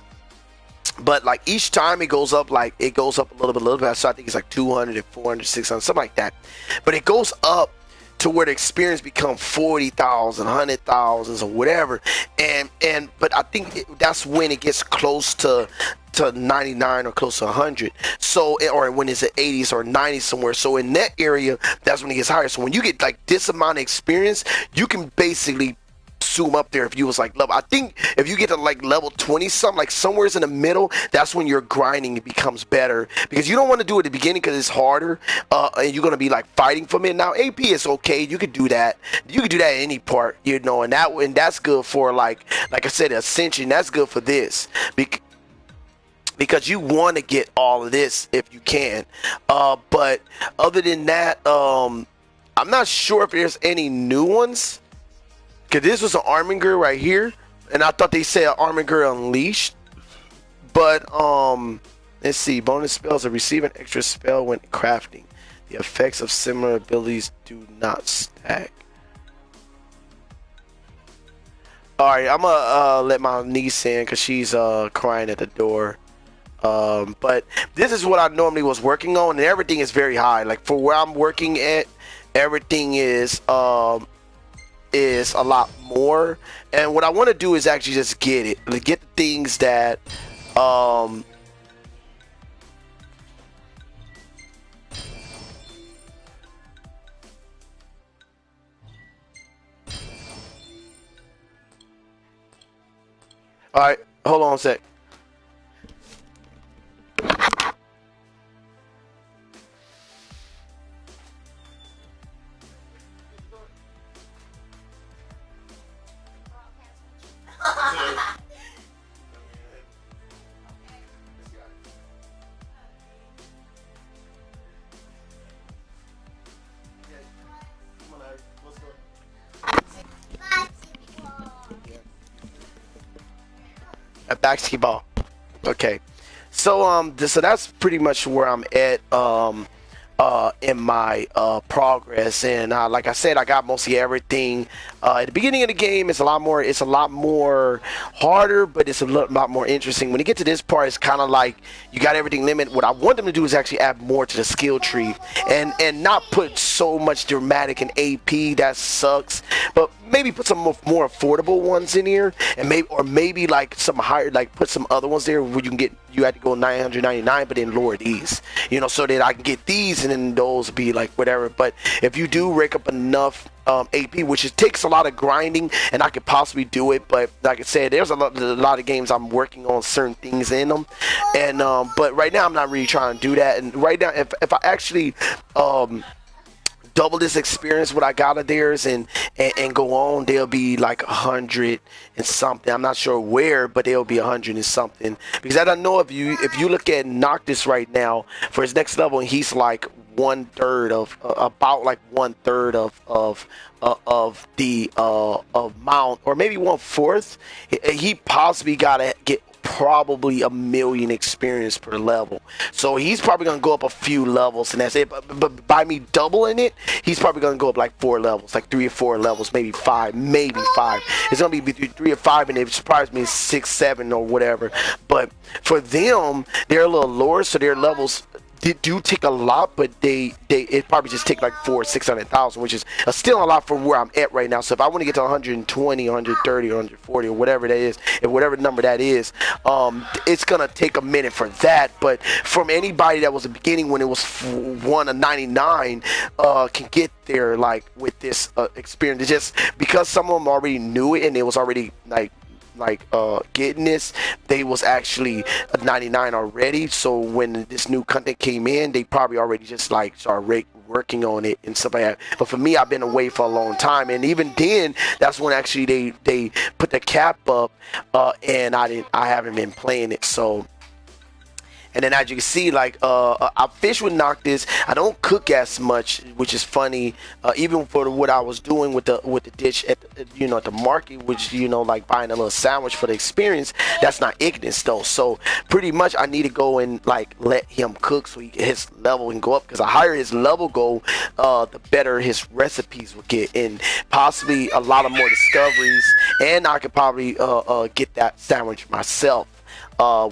like each time it goes up, like it goes up a little bit. So I think it's like 200 and 400, 600, something like that. But it goes up to where the experience become 40,000, 100,000 or whatever. But I think that's when it gets close to 99 or close to 100. So, or when it's at 80s or 90s somewhere. So in that area, that's when it gets higher. So when you get like this amount of experience, you can basically zoom up there. If you was like level, I think if you get to like level 20 something, like somewhere's in the middle, that's when your grinding becomes better, because you don't want to do it at the beginning because it's harder, and you're going to be like fighting from it. Now AP is okay, you could do that at any part, you know, and that's good for like I said, Ascension. That's good for this because you want to get all of this if you can, but other than that, I'm not sure if there's any new ones. Because this was an Arminger right here. And I thought they said Arminger Unleashed. But, let's see. Bonus spells are receive an extra spell when crafting. The effects of similar abilities do not stack. Alright, I'm going to let my niece in because she's crying at the door. But this is what I normally was working on. And everything is very high. Like, for where I'm working at, everything is a lot more, and what I want to do is actually just get the things that all right, hold on a sec. A basketball. Okay. So so that's pretty much where I'm at in my progress, and like I said, I got mostly everything. At the beginning of the game, it's a lot more harder, but it's a lot more interesting. When you get to this part, it's kind of like you got everything limited. What I want them to do is actually add more to the skill tree, and not put so much dramatic in AP. That sucks. But maybe put some more affordable ones in here, and maybe like some higher, like put some other ones there where you had to go 999, but then lower these, you know, so that I can get these, and then those be like whatever. But if you do rake up enough AP, which it takes a lot of grinding, and I could possibly do it, but like I said, there's a lot of games I'm working on certain things in them, and but right now I'm not really trying to do that. And right now, if I actually double this experience what I got of theirs and go on, they'll be like 100 and something. I'm not sure where, but they'll be 100 and something, because I don't know if you look at Noctis right now for his next level, and he's like 1/3 of about like 1/3 of the mount, or maybe 1/4. He possibly gotta get probably 1,000,000 experience per level, so he's probably gonna go up a few levels, and that's it. But by me doubling it, he's probably gonna go up like 4 levels, like 3 or 4 levels, maybe 5, It's gonna be between 3 or 5, and it surprised me 6, 7 or whatever. But for them, they're a little lower, so their levels do take a lot, but it probably just take like 400,000-600,000, which is still a lot from where I'm at right now. So if I want to get to 120, 130, or 140, or whatever that is, and whatever number that is, it's gonna take a minute for that. But from anybody that was the beginning when it was 1 of 99, can get there like with this experience. It's just because some of them already knew it, and it was already like getting this, they was actually a 99 already. So when this new content came in, they probably already just like started working on it and stuff like that. But for me, I've been away for a long time, and even then, that's when actually they put the cap up, and I haven't been playing it. So And then as you can see, like I fish with Noctis. I don't cook as much, which is funny. Even for what I was doing with the dish at at the market, which like buying a little sandwich for the experience. That's not Ignis though. So pretty much I need to go and like let him cook so his level can go up. Because the higher his level go, the better his recipes will get, and possibly a lot of more discoveries. And I could probably get that sandwich myself.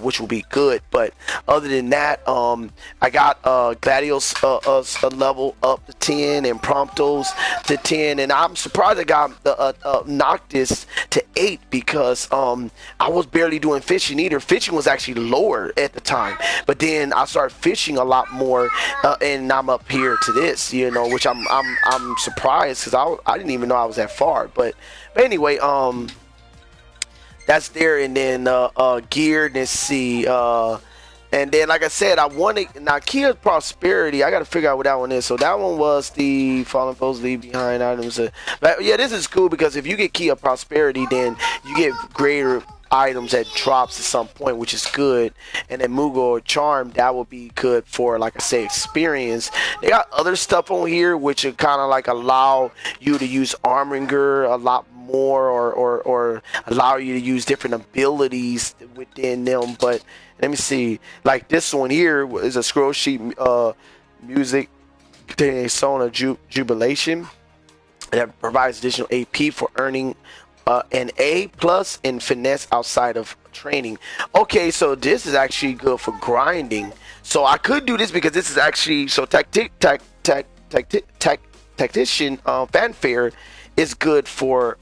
Which will be good. But other than that, I got Gladios level up to 10 and Promptos to 10, and I'm surprised I got the Noctis to 8 because I was barely doing fishing either. Fishing was actually lower at the time, but then I started fishing a lot more, and I'm up here to this, which I'm surprised because I didn't even know I was that far. But anyway, that's there. And then gear, let's see, and then like I said, I wanted now Kia Prosperity. I got to figure out what that one is. So that one was the Fallen Foes Leave Behind items. But yeah, this is cool because if you get Kia Prosperity, then you get greater items that drops at some point, which is good. And then Mugo or Charm, that would be good for, like I say, experience. They got other stuff on here which would kind of like allow you to use Arminger a lot more, or allow you to use different abilities within them. But let me see, like this one here is a scroll sheet music containing a song of jubilation that provides additional AP for earning an A plus in finesse outside of training. Okay, so this is actually good for grinding. So I could do this because this is actually tactician fanfare is good for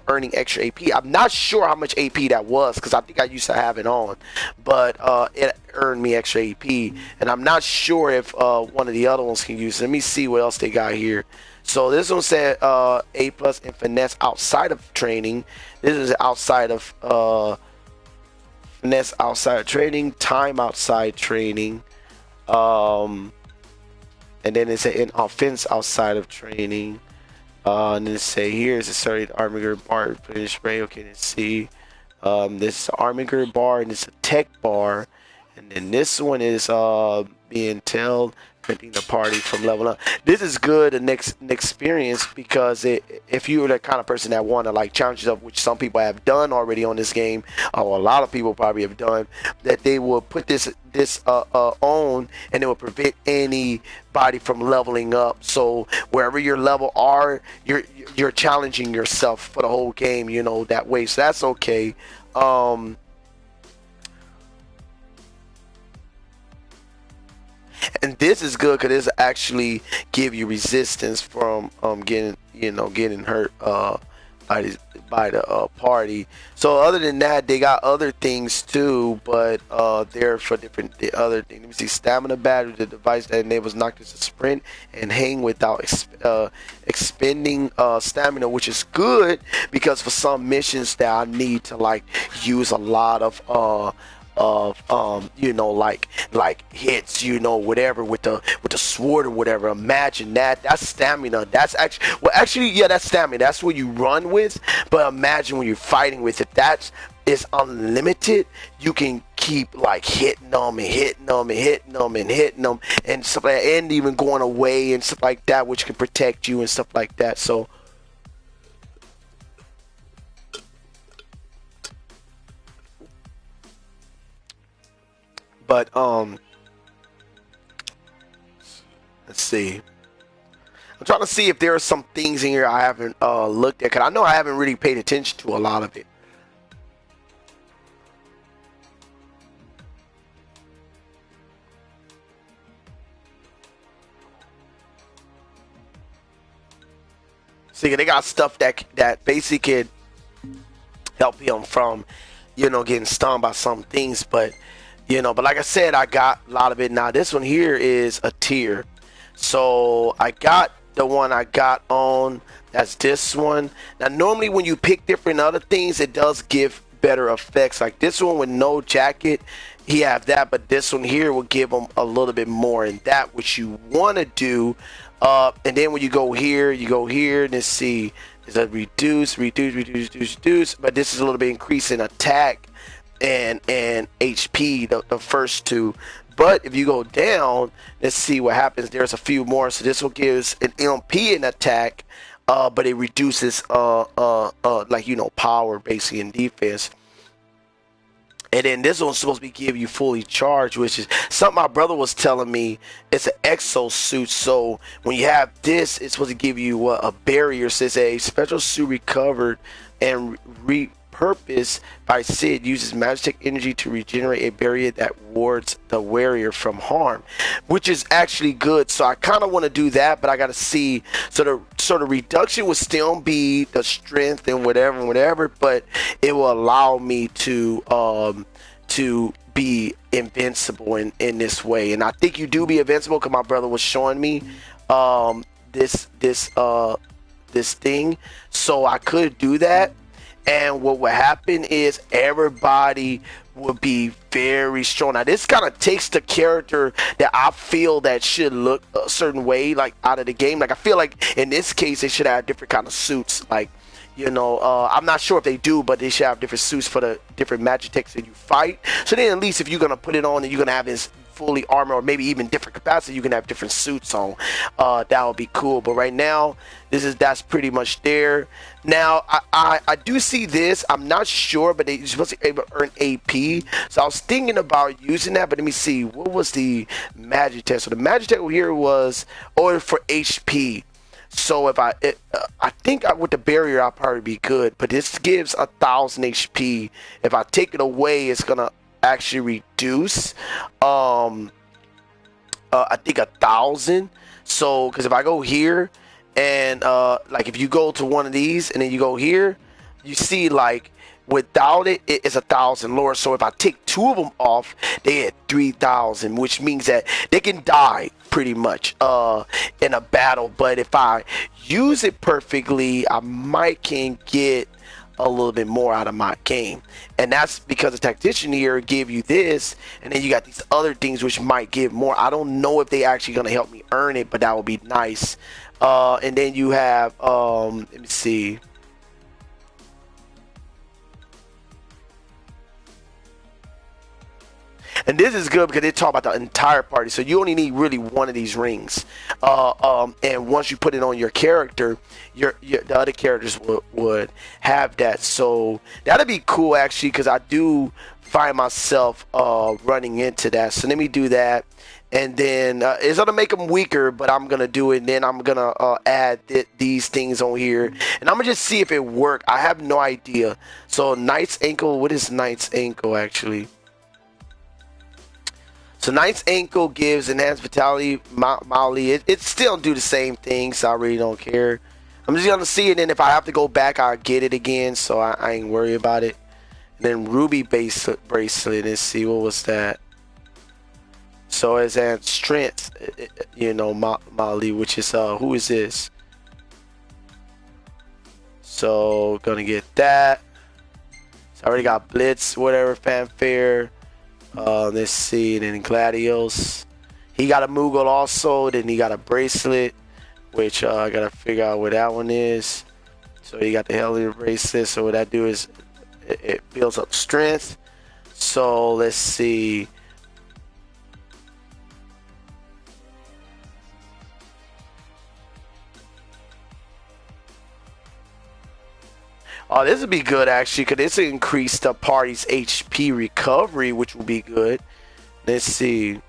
earning extra AP. I'm not sure how much AP that was because I think I used to have it on, but it earned me extra AP, and I'm not sure if one of the other ones can use it. Let me see what else they got here. So this one said A plus in finesse outside of training. This is outside of finesse outside of training, time outside training, and then it said in offense outside of training. And then say here is a certain Armiger bar finish spray. Okay, let's see. This is Armiger bar and it's a tech bar, and then this one is being told preventing the party from leveling up. This is good an experience because if you're the kind of person that want to like challenge yourself, which some people have done already on this game, or a lot of people probably have done, that they will put this on, and it will prevent anybody from leveling up. So wherever your level are, you're challenging yourself for the whole game, that way. So that's okay. And this is good because this actually give you resistance from getting hurt by the party. So other than that, they got other things too, but they're for the other things. Let me see, stamina battery, the device that enables Noctis to sprint and hang without expending stamina, which is good because for some missions that I need to like use a lot of like hits, whatever with the sword or whatever. Imagine that's stamina. That's actually yeah, that's stamina. That's what you run with. But imagine when you're fighting with it, that is unlimited. You can keep like hitting them and hitting them and hitting them and hitting them and stuff like that, and even going away and stuff like that, which can protect you and stuff like that. So but let's see. I'm trying to see if there are some things in here I haven't looked at, because I know I haven't really paid attention to a lot of it. See, they got stuff that basically can help him from, getting stung by some things, but but like I said, I got a lot of it. Now this one here is a tier, so I got the one I got on. That's this one. Now normally when you pick different other things, it does give better effects. Like this one with no jacket, he have that, but this one here will give him a little bit more in that, which you want to do. And then when you go here, and let's see, there's a reduce, but this is a little bit increase in attack. and HP, the first two. But if you go down, let's see what happens. There's a few more. So this will give an MP an attack, but it reduces like, you know, power basically in defense. And then this one's supposed to be give you fully charged, which is something my brother was telling me. It's an exosuit, so when you have this, it's supposed to give you a barrier. It says a special suit recovered and repurposed by Sid uses magic energy to regenerate a barrier that wards the wearer from harm, which is actually good. So I kind of want to do that, but I got to see. So the reduction will still be the strength and whatever, but it will allow me to be invincible in this way. And I think you do be invincible because my brother was showing me this thing, so I could do that. And what would happen is everybody would be very strong. Now this kind of takes the character that I feel that should look a certain way, like out of the game. Like I feel like in this case they should have different kind of suits. Like, you know, I'm not sure if they do, but they should have different suits for the different Magitechs that you fight. So then at least if you're gonna put it on and you're gonna have this fully armor, or maybe even different capacity, you can have different suits on. That would be cool. But right now, that's pretty much there. Now I do see this. I'm not sure, but you're supposed to be able to earn AP. So I was thinking about using that, but let me see. What was the Magitech? So the Magitech over here was ordered for HP. So if I think with the barrier I'll probably be good, but this gives 1,000 HP. If I take it away, it's gonna actually reduce I think 1,000. So because if I go here and like if you go to one of these and then you go here, you see like without it it's 1,000 lower. So if I take two of them off, they at 3,000, which means that they can die pretty much in a battle. But if I use it perfectly, I might can get a little bit more out of my game. And that's because the tactician here give you this, and then you got these other things which might give more. I don't know if they actually gonna help me earn it, but that would be nice. And then you have let me see. And this is good because they talk about the entire party. So you only need really one of these rings. And once you put it on your character, the other characters would have that. So that'd be cool actually, because I do find myself running into that. So let me do that. And then it's going to make them weaker, but I'm going to do it. And then I'm going to add these things on here. And I'm going to just see if it works. I have no idea. So Knight's Ankle. What is Knight's Ankle actually? So Knight's Ankle gives enhanced vitality mildly. It still do the same thing, so I really don't care. I'm just gonna see it, and if I have to go back, I'll get it again, so I ain't worry about it. And then Ruby bracelet. Let's see, what was that? So it's at strength, you know, mildly, which is who is this? So gonna get that. So I already got Blitz, whatever, fanfare. Let's see, then Gladios. He got a Moogle also, then he got a bracelet, which I gotta figure out what that one is. So he got the Hellion bracelet, so what that do is it builds up strength. So let's see. Oh, this would be good actually, because this will increase the party's HP recovery, which will be good. Let's see.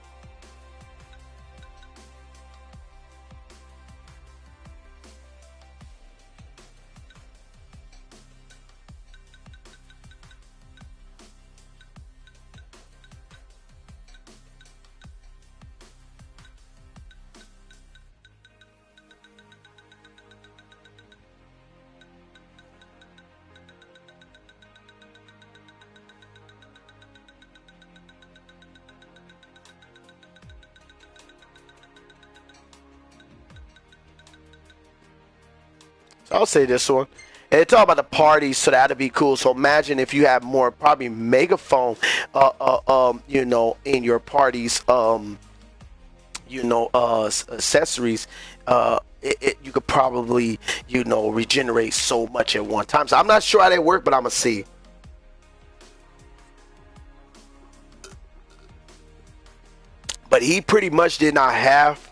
I'll say this one. And it's all about the parties, so that'd be cool. So imagine if you have more, probably megaphone, you know, in your parties, you know, accessories. You could probably, you know, regenerate so much at one time. So I'm not sure how they work, but I'm gonna see. but he pretty much did not have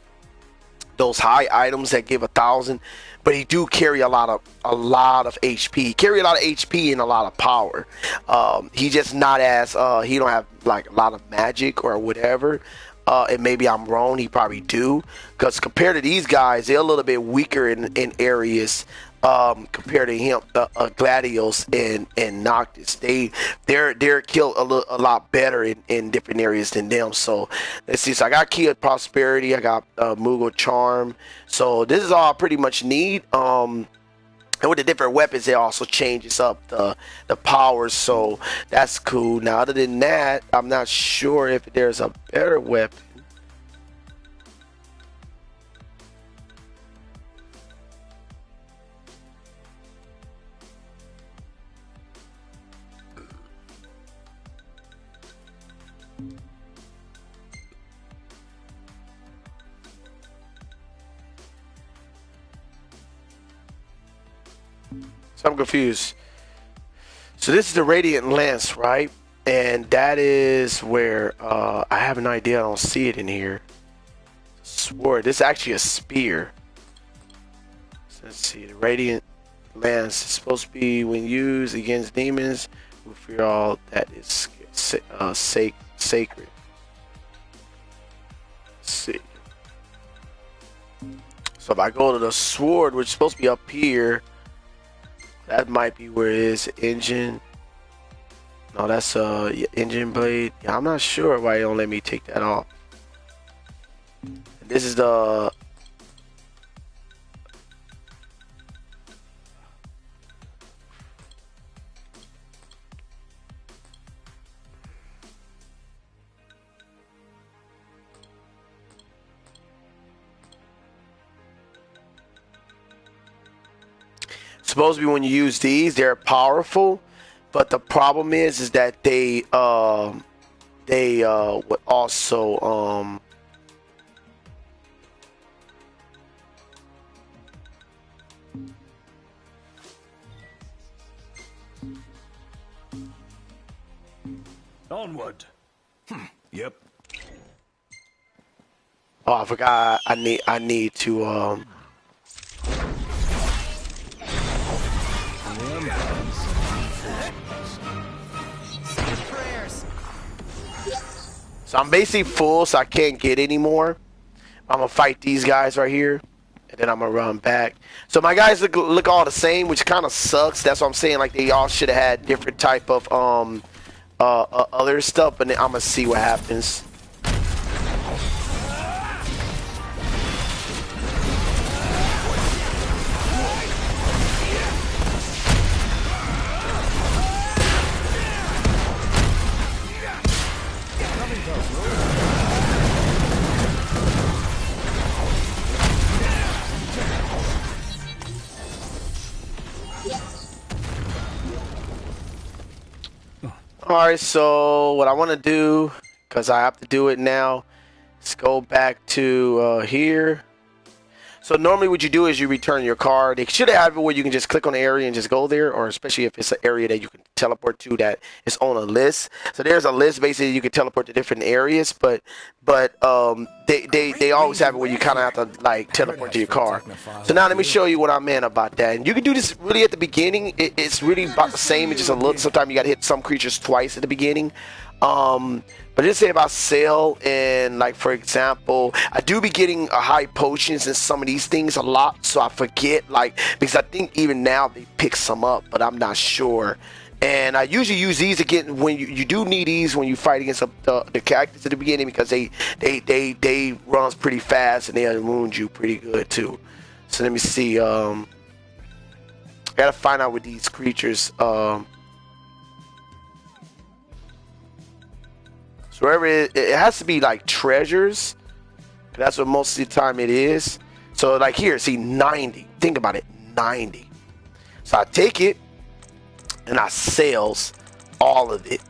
those high items that give 1,000. But he do carry a lot of HP. Carry a lot of HP and a lot of power. He just not as he don't have like a lot of magic or whatever. And maybe I'm wrong. He probably do, because compared to these guys, they're a little bit weaker in areas. Compared to him, Gladios and Noctis, they're killed a lot better in different areas than them. So let's see. So I got Key of Prosperity, I got Mughal Charm. So this is all I pretty much need. And with the different weapons, it also changes up the powers. So that's cool. Now, other than that, I'm not sure if there's a better weapon. So I'm confused. So this is the Radiant Lance, right? And that is where I have an idea. I don't see it in here. Sword. This is actually a spear. So let's see. The Radiant Lance is supposed to be when used against demons who fear all that is sacred. Let's see. So if I go to the sword, which is supposed to be up here. That might be where it is. Engine. No, that's engine blade. Yeah, I'm not sure why they don't let me take that off. And this is the supposed to be when you use these, they're powerful, but the problem is that they would also Onward. Yep. oh, I forgot. I need to so I'm basically full, so I can't get any more. I'm gonna fight these guys right here, and then I'm gonna run back. So my guys look all the same, which kind of sucks. That's what I'm saying. Like they all should have had different type of other stuff, but then I'm gonna see what happens. Alright, so what I want to do, because I have to do it now, is go back to here. So normally what you do is you return your car. They should have it where you can just click on the area and just go there, or especially if it's an area that you can teleport to that is on a list. So there's a list basically you can teleport to different areas, but they always have it where you kind of have to like teleport to your car. So now let me show you what I meant about that. And you can do this really at the beginning. It's really about the same. It's just a little. Sometimes you got to hit some creatures twice at the beginning. But just say about sale, and like for example, I do be getting high potions and some of these things a lot, so I forget, like, because I think even now they pick some up, but I'm not sure. And I usually use these again when you do need these when you fight against the characters at the beginning, because they runs pretty fast and they wound you pretty good too. So let me see. I gotta find out with these creatures. So wherever it has to be like treasures. That's what most of the time it is. So like here, see 90. Think about it, 90. So I take it and I sells all of it.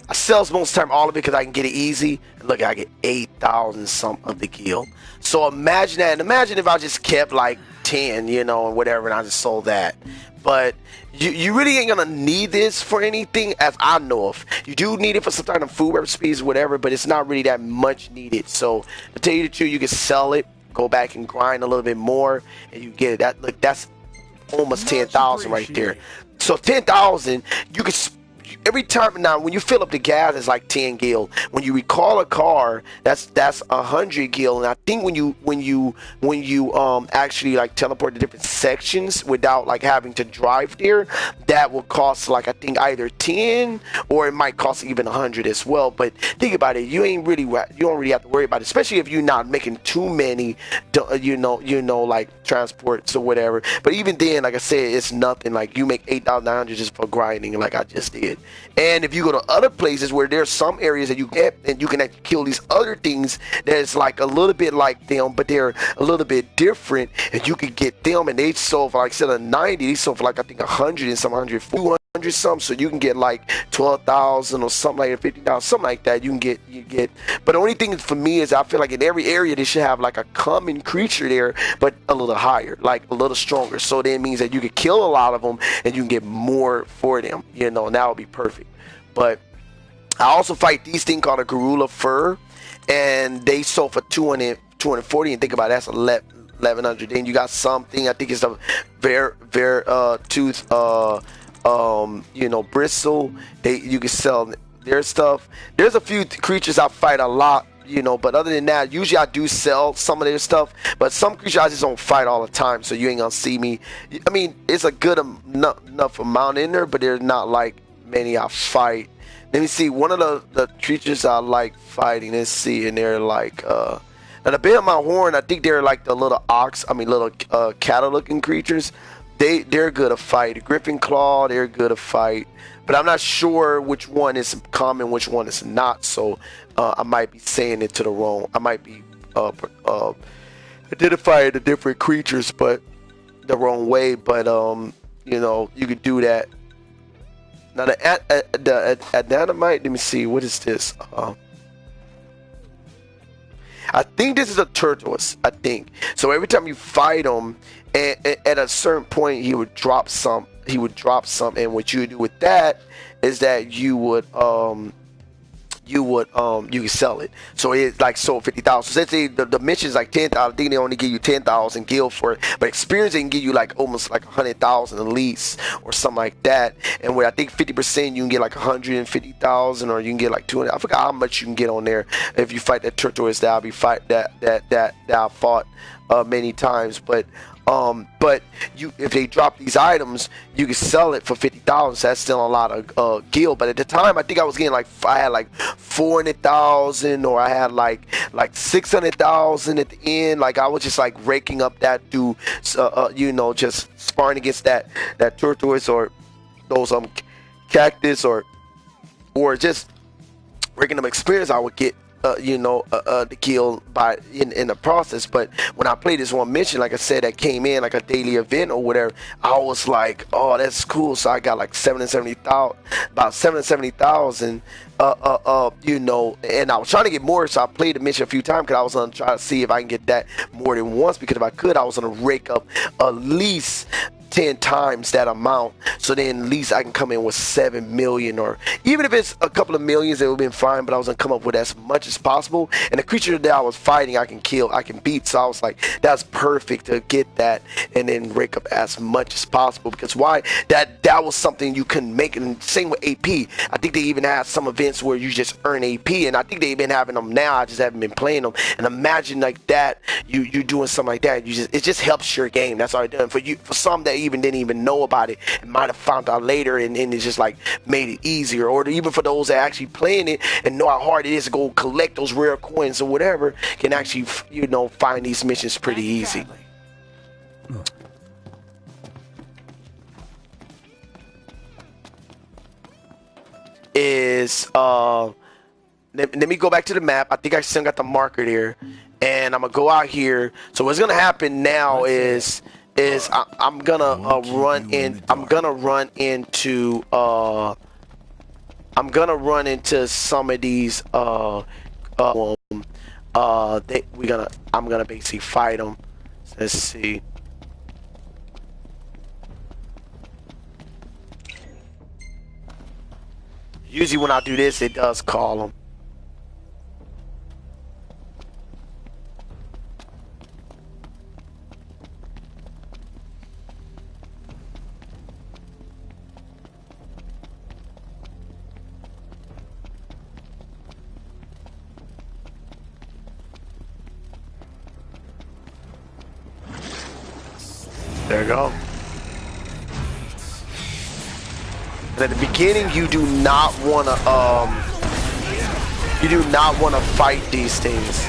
I sells most of the time all of it because I can get it easy. And look, I get 8,000 some of the guild. So imagine that. And imagine if I just kept like 10, you know, and whatever, and I just sold that. But you really ain't gonna need this for anything, as I know of. You do need it for some kind of food recipes, whatever, but it's not really that much needed. So to tell you the truth, you can sell it, go back and grind a little bit more, and you get it. That look, that's almost 10,000 right there. So 10,000, you can. Every time now, when you fill up the gas, it's like 10 gil. When you recall a car, that's 100 gil. And I think when you actually like teleport to different sections without like having to drive there, that will cost like, I think either 10 or it might cost even 100 as well. But think about it, you don't really have to worry about it, especially if you're not making too many, you know, like transports or whatever. But even then, like I said, it's nothing. Like you make 8,900 just for grinding, like I just did. And if you go to other places where there's some areas that you get and you can actually kill these other things that's like a little bit like them, but they're a little bit different, and you can get them, and they sold for like instead of 90, they sold for like I think 100 and some 140, 200 some, so you can get like 12,000 or something like 50,000, something like that. You get. But the only thing for me is I feel like in every area they should have like a common creature there, but a little higher, like a little stronger. So that means that you could kill a lot of them and you can get more for them. You know, and that would be perfect. But I also fight these things called a gorilla fur, and they sold for 240. And think about it, that's 1,100. Then you got something, I think it's a tooth, you know, bristle. You can sell their stuff. There's a few creatures I fight a lot, you know, but other than that, usually I do sell some of their stuff, but some creatures I just don't fight all the time, so you ain't gonna see me. I mean, it's a good enough amount in there, but there's not like many I fight. Let me see, one of the creatures I like fighting, let's see, and they're like now the bit of my horn, I think they're like the little little cattle looking creatures. They're good to fight. Griffin claw, they're good to fight, but I'm not sure which one is common, which one is not. So I might be saying it to the wrong. I might be identifying the different creatures, but the wrong way. But you know, you could do that. Now the Adamite, let me see, what is this? I think this is a Turtles, I think. So every time you fight him, at a certain point, he would drop some. And what you would do with that is that you can sell it. So it's like sold 50,000. So let's say the mission is like 10,000. I think they only give you 10,000 gil for it, but experience they can give you like almost like 100,000 at least or something like that. And with I think 50%, you can get like 150,000, or you can get like 200. I forgot how much you can get on there if you fight that Turtles that I'll be fight that I fought many times. But if they drop these items, you can sell it for 50,000. So that's still a lot of gil. But at the time, I think I was getting like I had like 400,000, or I had like 600,000 at the end. Like I was just like raking up that through, you know, just sparring against that tortoise or those cactus or just raking up experience. I would get. The kill by in the process. But when I played this one mission, like I said, that came in like a daily event or whatever, I was like, oh, that's cool. So I got like about 770,000. You know, and I was trying to get more, so I played the mission a few times because I was gonna try to see if I can get that more than once, because if I could, I was gonna rake up at least 10 times that amount, so then at least I can come in with 7 million, or even if it's a couple of millions, it would have been fine, but I was gonna come up with as much as possible. And the creature that I was fighting, I can beat, so I was like, that's perfect to get that and then rake up as much as possible. Because why? That was something you couldn't make. And same with AP. I think they even had some events where you just earn AP, and I think they've been having them now. I just haven't been playing them. And imagine like that, you doing something like that. It just helps your game. That's all it does for you. For some that even didn't even know about it and might have found out later, and it's just like made it easier. Or even for those that actually playing it and know how hard it is to go collect those rare coins or whatever, can actually, you know, find these missions pretty easy. Is let me go back to the map. I think I still got the marker there, and I'm gonna go out here. So what's gonna happen now is I'm gonna run into some of these I'm gonna basically fight them. Let's see. Usually when I do this, it does call them. There you go. And at the beginning, you do not want to fight these things.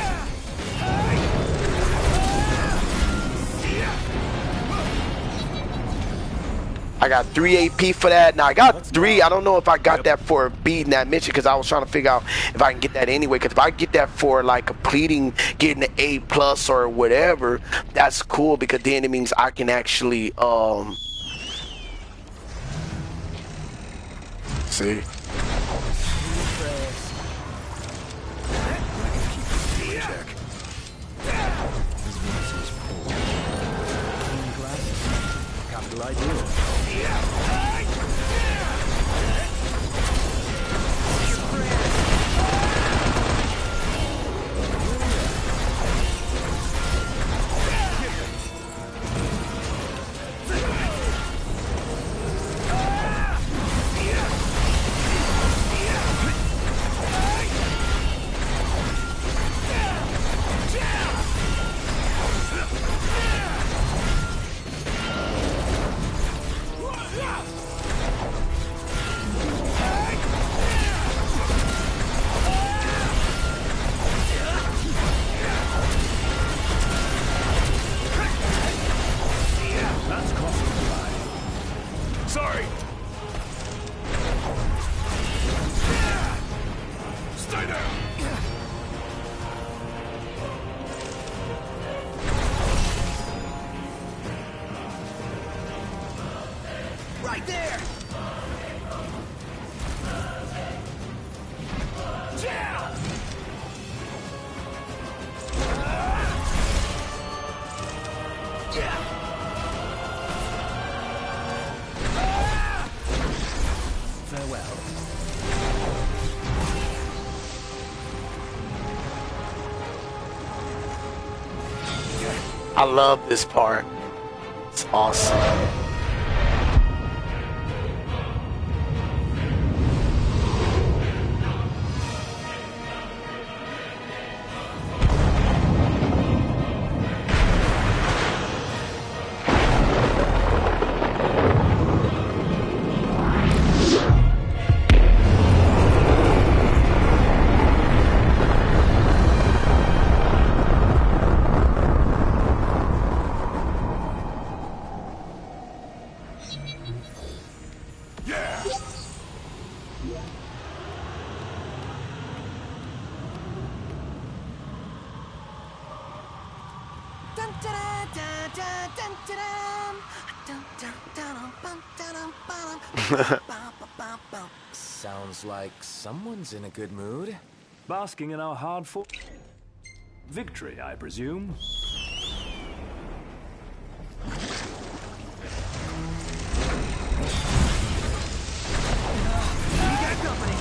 I got 3 AP for that. Now I got 3. I don't know if I got that for beating that mission because I was trying to figure out if I can get that anyway. Because if I get that for like completing, getting the A+ or whatever, that's cool because then it means I can actually see. Sorry. Stay down. Right there! Yeah. Yeah! Farewell. I love this part. It's awesome. Sounds like someone's in a good mood. Basking in our hard-fought victory, I presume. You got company.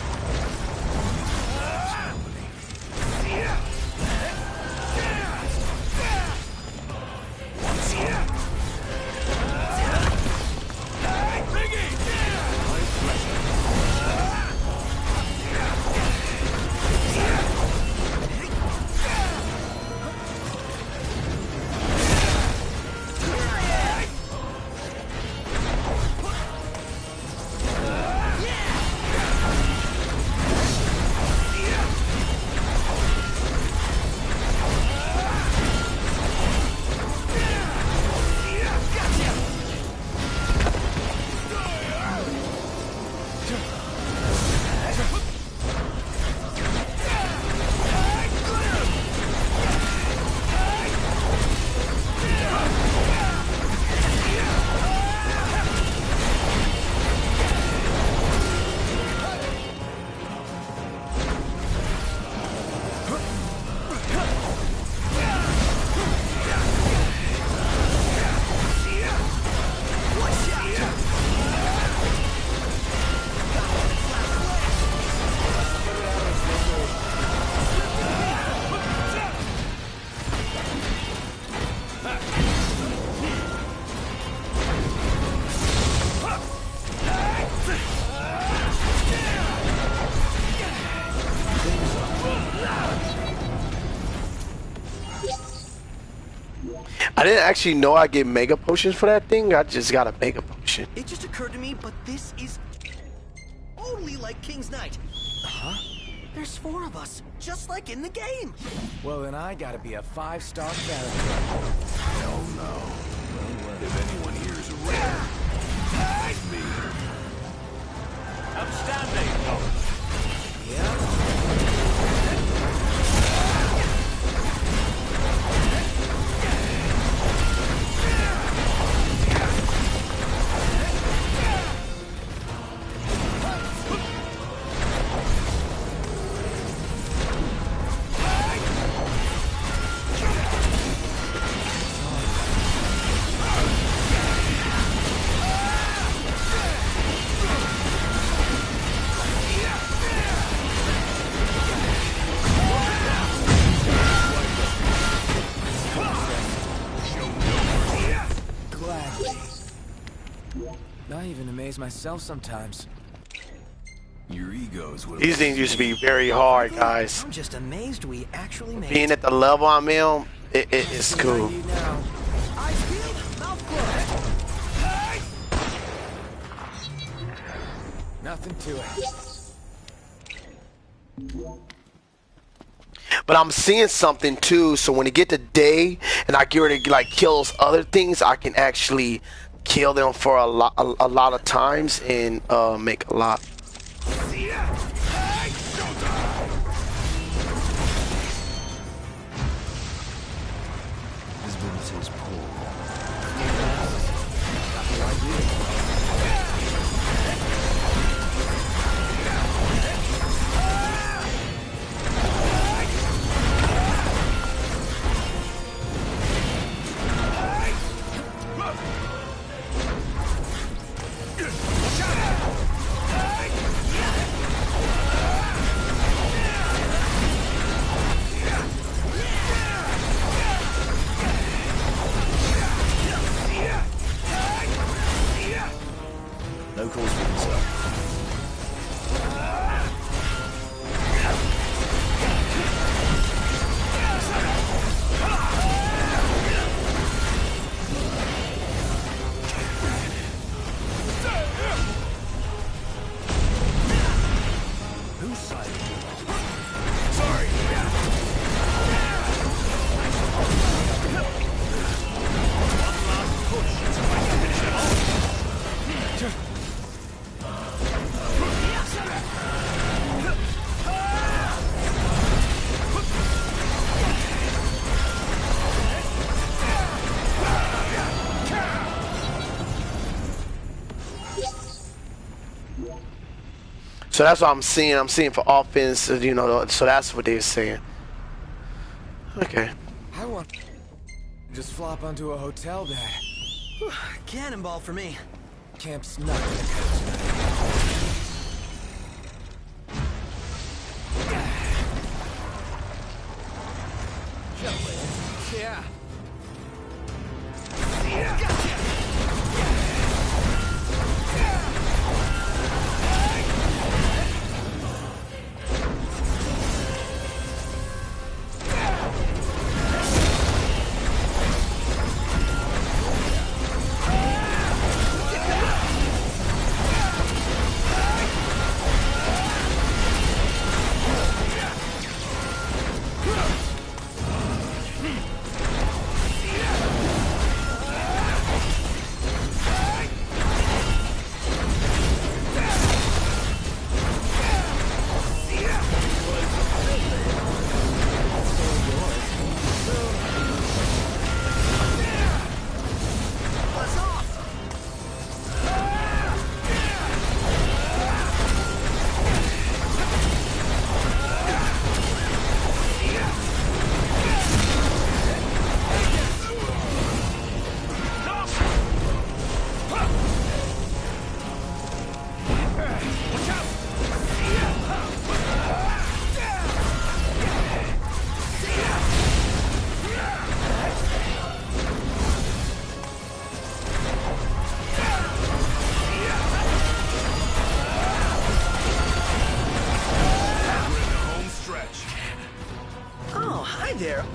actually know I get mega potions for that thing. I just got a mega potion. It just occurred to me, but this is totally like King's Knight. Huh? There's 4 of us, just like in the game. Well, then I gotta be a 5-star character. Hell no. If anyone here is a rare, it's me. Outstanding. Yeah. I even amaze myself sometimes. Your egos would. These things used to be very hard, guys. I'm just amazed we actually made Being at the level I'm in, it's cool. I feel mouth closed. Nothing to it. But I'm seeing something too, so when you get to day and I get ready to like kill those other things, I can actually kill them for a lot of times and make a lot. His pool. No cause for concern. Whose side? Sorry. One last push so I can finish it off. So that's what I'm seeing. I'm seeing for offense, you know. So that's what they're saying. Okay. I want to just flop onto a hotel bed. Cannonball for me. Camp's not gonna cut tonight. Yeah.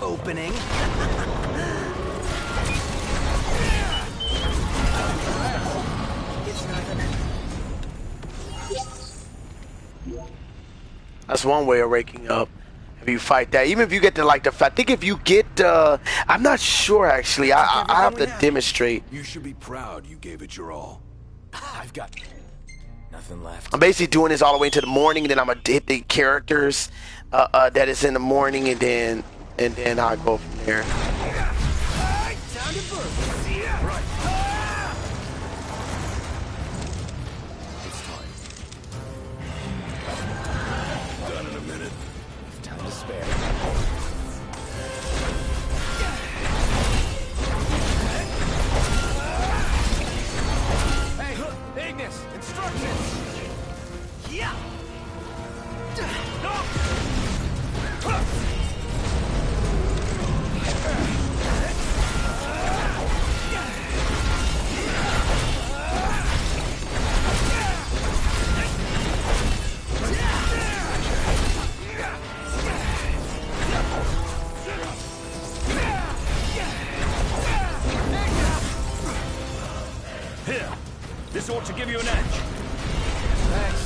Opening. That's one way of raking up. If you fight that, even if you get to like I think if you get, I'm not sure actually. I have to demonstrate. You should be proud you gave it your all. I've got nothing left. I'm basically doing this all the way into the morning. Then I'm gonna hit the characters that is in the morning, and then I go from there. Time to burn. Right. It's time. Done in a minute. Time to spare. Hey, Ignis, instructions. Yeah. No. Here, this ought to give you an edge. Thanks.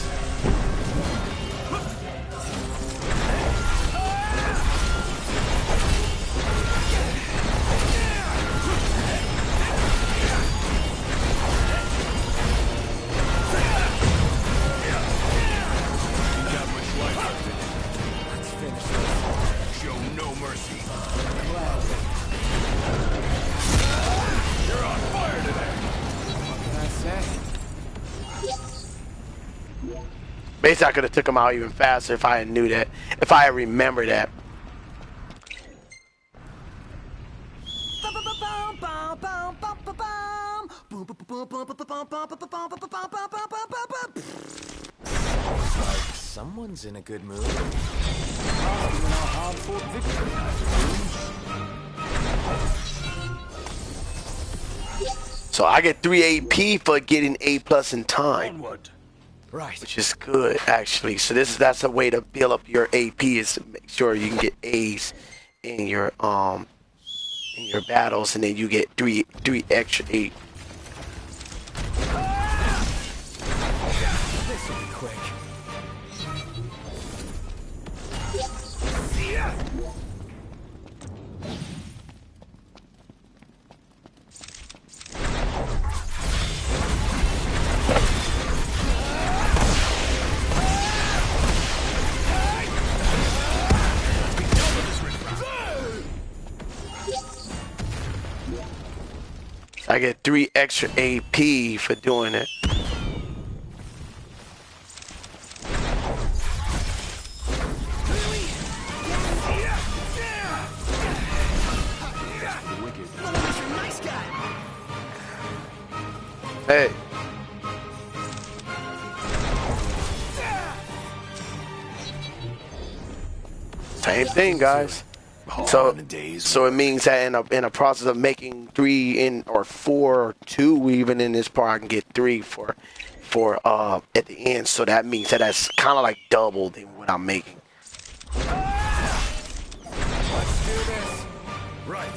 You got much life left in you. Let's finish this. Show no mercy. Gladly. You're on fire today. What can I say? Basically, I could have took him out even faster if I knew that. If I remember that. Someone's in a good mood. Hard-fought victory, I presume. So I get 3 AP for getting A+ in time, Onward. Right. which is good actually. So that's a way to build up your AP, is to make sure you can get A's in your battles, and then you get three extra 8. This will be quick. I get 3 extra AP for doing it. Nice guy. Hey. Same thing, guys. So it means that in a process of making 3 or 4 or 2 even in this part, I can get 3 for at the end. So that means that that's kind of like double than what I'm making. Let's do this. Right.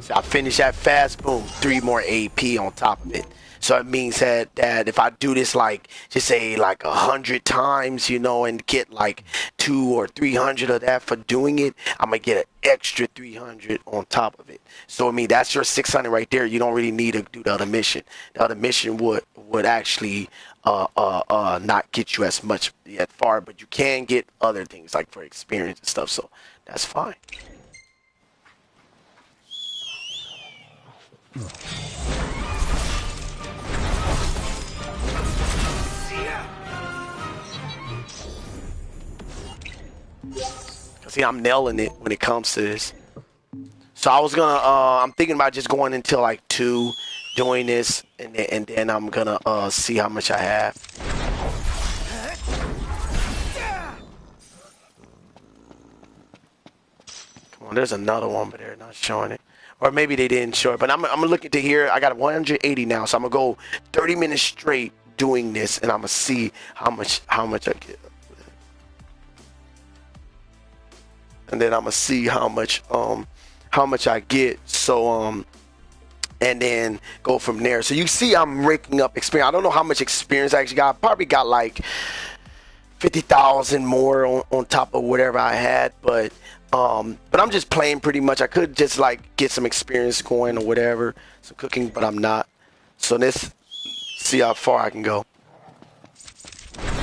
So I finish that fast, boom, 3 more AP on top of it. So it means that if I do this like, just say like 100 times, you know, and get like 200 or 300 of that for doing it, I'm gonna get an extra 300 on top of it. So I mean, that's your 600 right there. You don't really need to do the other mission. The other mission would actually not get you as much yet far, but you can get other things like for experience and stuff. So that's fine. See, I'm nailing it when it comes to this. So I was gonna, I'm thinking about just going until like 2, doing this, and then I'm gonna see how much I have. Come on, there's another one, but they're not showing it, or maybe they didn't show it. But I'm gonna look into here. I got 180 now, so I'm gonna go 30 minutes straight doing this, and I'm gonna see how much I get. And then I'm gonna see how much I get. So and then go from there. So you see, I'm raking up experience. I don't know how much experience I actually got. I probably got like 50,000 more on top of whatever I had, but I'm just playing pretty much. I could just like get some experience going or whatever, some cooking, but I'm not. So let's see how far I can go.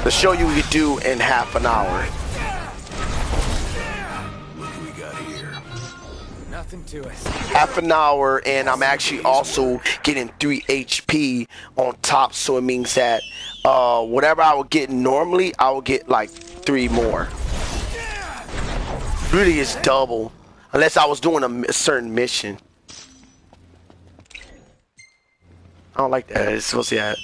To show you what you do in half an hour. Look what we got here. Nothing to it. Half an hour, and I'm actually also getting 3 HP on top, so it means that whatever I would get normally, I will get like 3 more. Really, it's double, unless I was doing a certain mission. I don't like that. It's supposed to be that.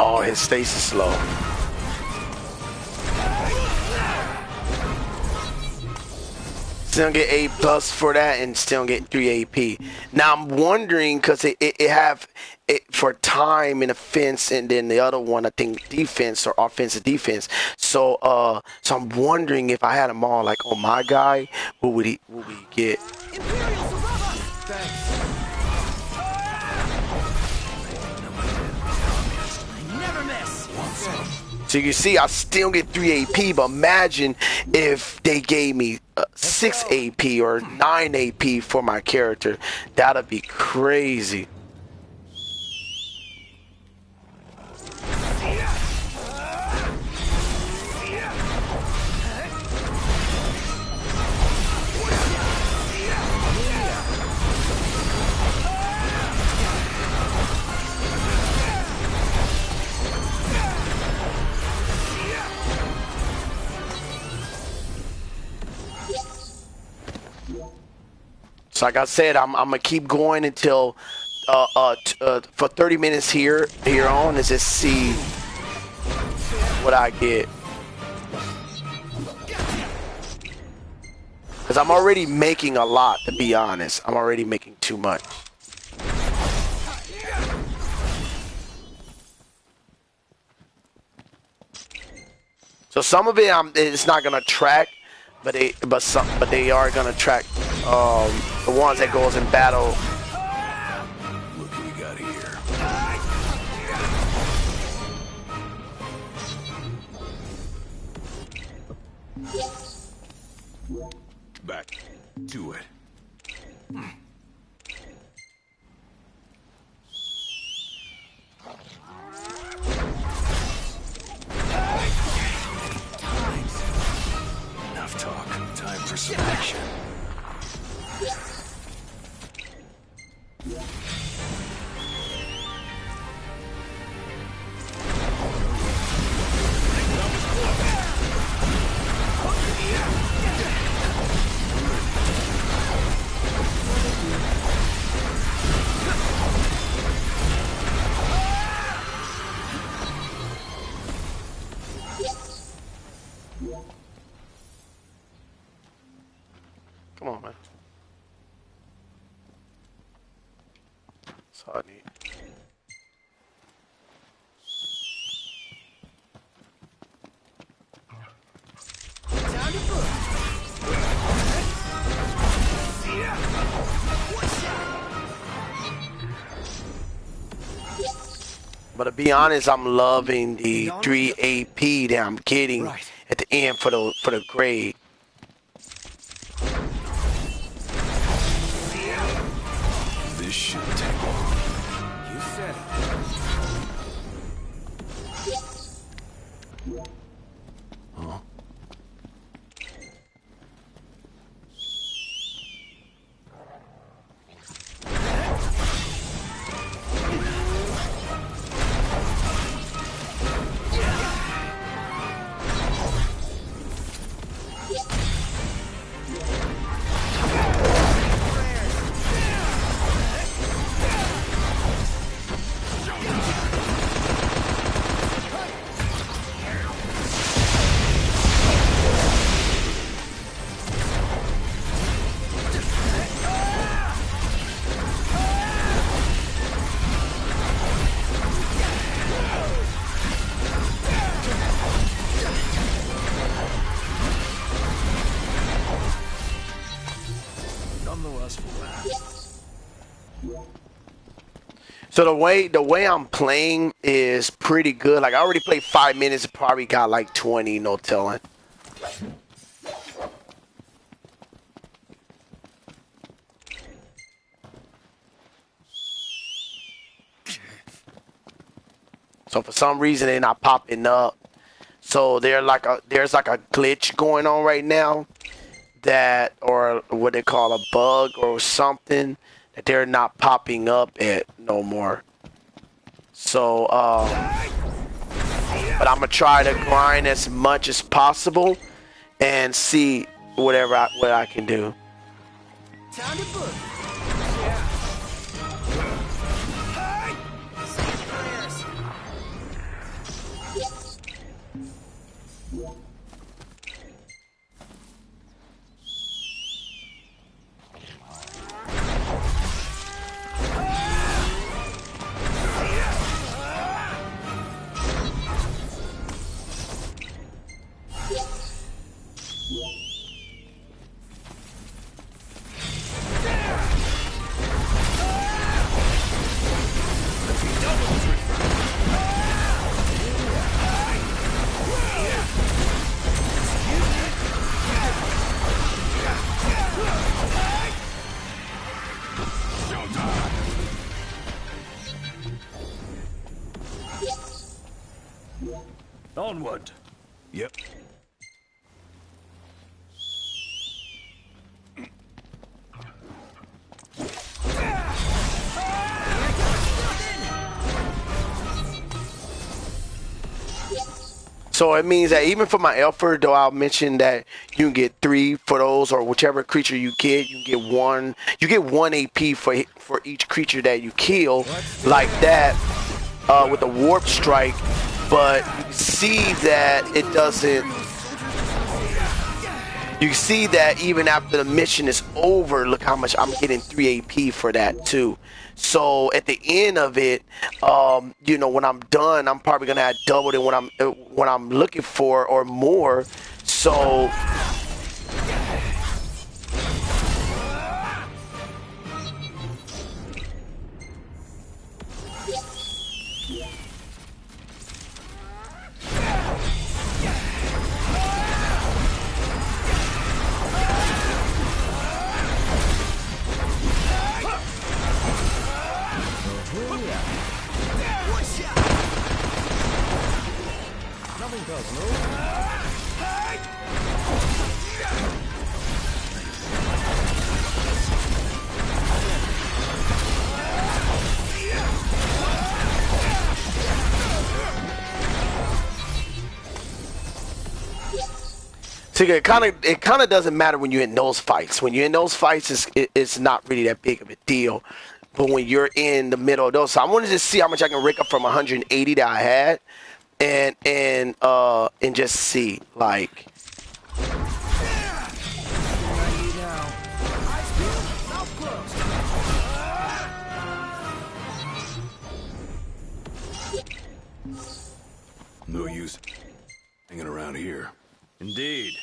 Oh, his stasis is slow. Still get A plus for that and still get 3 AP. Now I'm wondering, because it have it for time and offense, and then the other one I think defense or offensive defense. So so I'm wondering if I had them all like on my guy, what would we get? Imperials above us! Thanks. Never miss. So you can see I still get 3 AP, but imagine if they gave me 6 AP or 9 AP for my character. That'd be crazy. So like I said, I'm gonna keep going until for 30 minutes here on, and just see what I get. Cause I'm already making a lot, to be honest. I'm already making too much. So some of it it's not gonna track, but they are gonna track the ones that goes in battle. Look what we got here. Back to it. Enough talk. Time for some action. Come on, man. That's all I need. Time to book. But to be honest, I'm loving the 3 AP that I'm getting at the end for the grade. This shouldn't take long. You said it. Huh? So the way I'm playing is pretty good. Like I already played 5 minutes, probably got like 20, no telling. So for some reason they're not popping up. So there's like a glitch going on right now, that, or what they call a bug or something, that they're not popping up at no more. So but I'm gonna try to grind as much as possible and see what I can do. Time to book. Onward. Yep. So it means that even for my Elfer, though I'll mention that you can get 3 for those, or whichever creature you get, you can get 1. You get 1 AP for each creature that you kill, like that, with the warp strike. But you can see that it doesn't. You can see that even after the mission is over, look how much I'm getting 3 AP for that too. So at the end of it, you know, when I'm done, I'm probably gonna have double than what I'm looking for or more. So so it kind of doesn't matter when you're in those fights. When you're in those fights, it's not really that big of a deal. But when you're in the middle of those, so I wanted to see how much I can rake up from 180 that I had, and just see like. No use hanging around here. Indeed.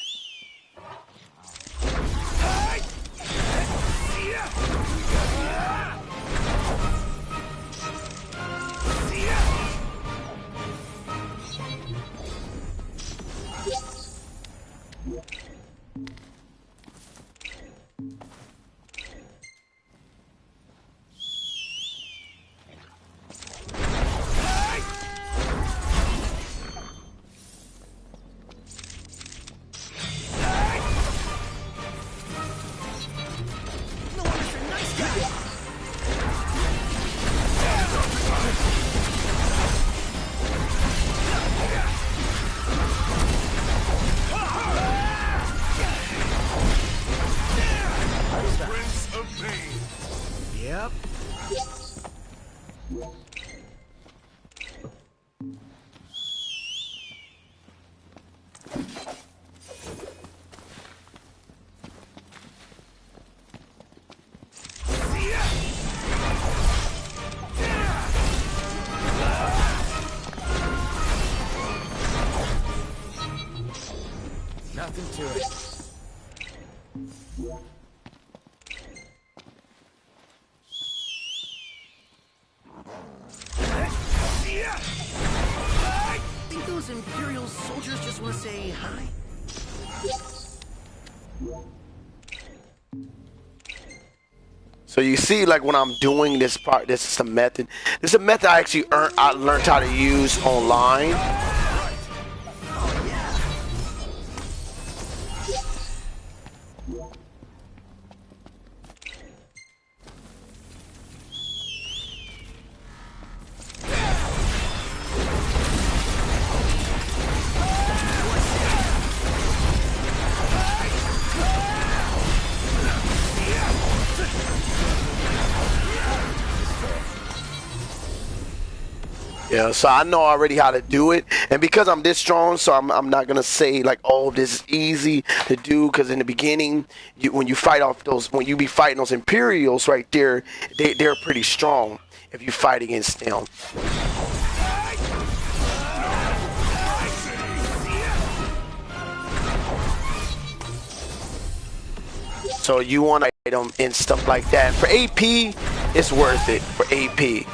Yep. Nothing to it. those Imperial soldiers just want to say hi? So you see, like when I'm doing this part, this is a method. This is a method I actually I learned how to use online. Yeah, so I know already how to do it, and because I'm this strong, so I'm not gonna say like, oh, this is easy to do, because in the beginning, when you fight off those, when you be fighting those Imperials right there, they're pretty strong if you fight against them. So you want to fight them and stuff like that. For AP, it's worth it for AP.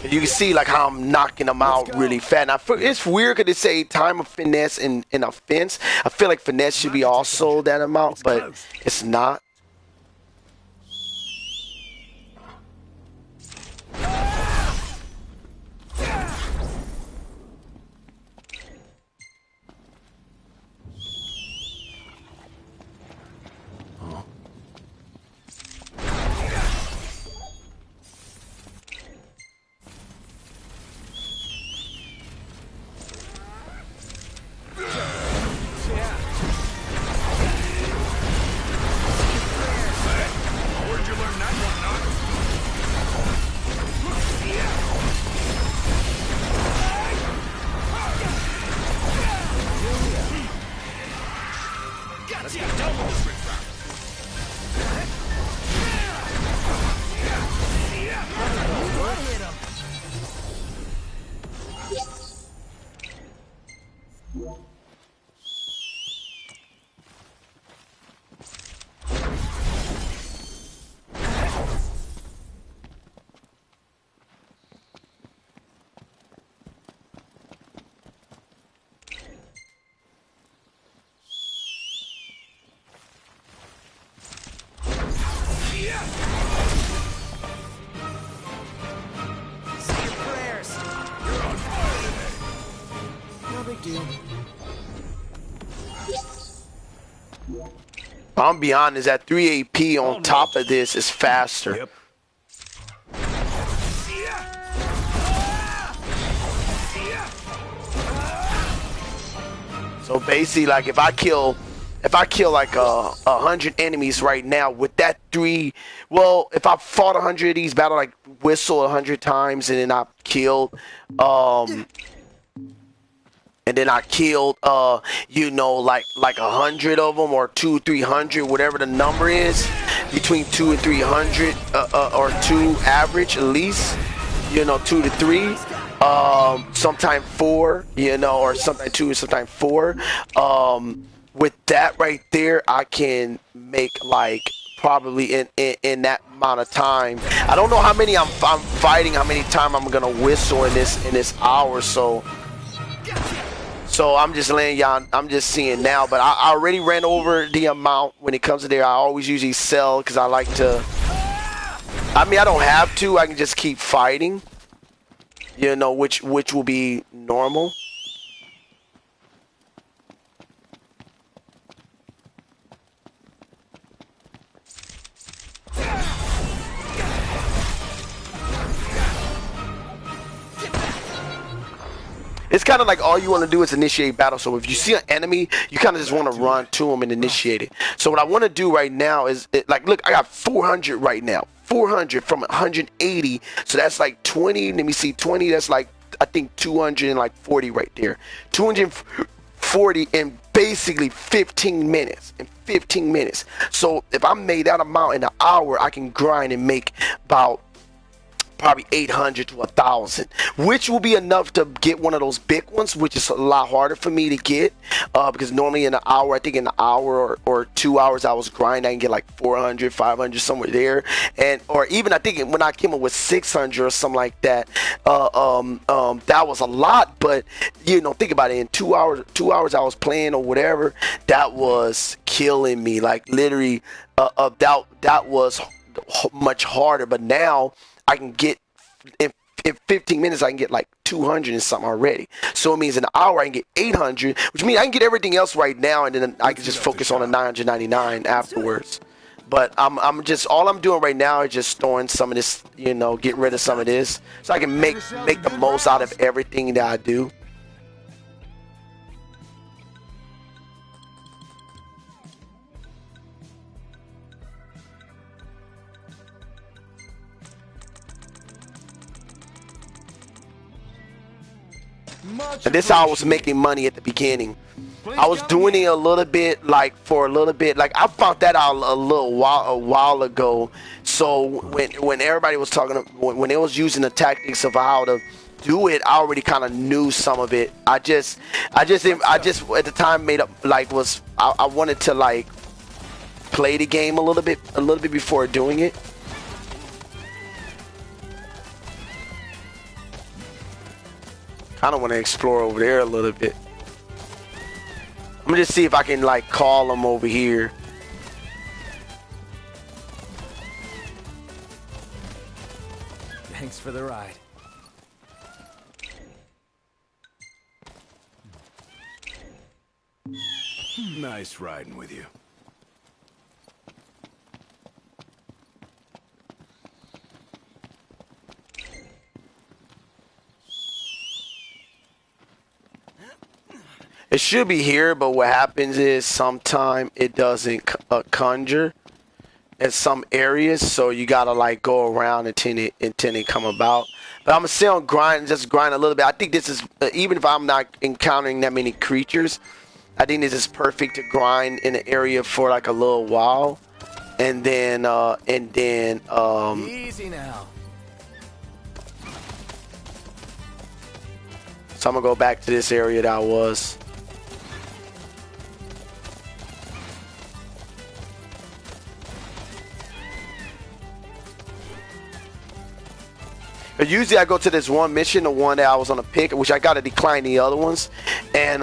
You can see like how I'm knocking them out really fast. Now, it's weird because they say time of finesse and offense. I feel like finesse should be also that amount, but it's not. I'm be honest, that 3 AP on top of this is faster. Yep. So basically, like if I kill like 100 enemies right now with that 3, well, if I fought 100 of these battle, like whistle 100 times, and then I killed you know, like 100 of them, or 200-300, whatever the number is, between 200 and 300, or 2 average at least, you know, 2 to 3, sometimes 4, you know, or sometimes 2 and sometimes 4. With that right there, I can make like probably in that amount of time. I don't know how many I'm fighting, how many times I'm gonna whistle in this hour, so I'm just letting y'all, I'm just seeing now, but I already ran over the amount. When it comes to there, I always usually sell because I like to, I mean, I don't have to, I can just keep fighting, you know, which will be normal. It's kind of like all you want to do is initiate battle. So if you see an enemy, you kind of just want to run to them and initiate it. So what I want to do right now is, like, look, I got 400 right now. 400 from 180. So that's like 20. Let me see, 20. That's like, I think 240 right there. 240 in basically 15 minutes. In 15 minutes. So if I made that amount in an hour, I can grind and make about probably 800 to 1,000, which will be enough to get one of those big ones, which is a lot harder for me to get because normally in an hour, I think in an hour or 2 hours I was grinding, I can get like 400, 500 somewhere there, and or even I think when I came up with 600 or something like that, that was a lot. But you know, think about it, in 2 hours I was playing or whatever, that was killing me, like literally. That was much harder, but now I can get in 15 minutes I can get like 200 and something already. So it means in an hour I can get 800, which means I can get everything else right now, and then I can just focus on the 999 afterwards. But I'm just, all I'm doing right now is just throwing some of this, you know, getting rid of some of this so I can make the most out of everything that I do. And this is how I was making money at the beginning. I was doing it a little bit, like for a little bit, like I found that out a while ago. So when everybody was talking, when they was using the tactics of how to do it, I already kind of knew some of it. I just at the time made up, like, I wanted to like play the game a little bit before doing it. I don't want to explore over there a little bit. I'm gonna just see if I can like call them over here. Thanks for the ride. Nice riding with you. It should be here, but what happens is sometimes it doesn't conjure in some areas, so you gotta like go around until it come about. But I'm gonna stay on grind, just grind a little bit. I think this is even if I'm not encountering that many creatures, I think this is perfect to grind in an area for like a little while, and then easy now. So I'm gonna go back to this area that I was. But usually I go to this one mission, the one that I was on a pick, which I gotta decline the other ones, and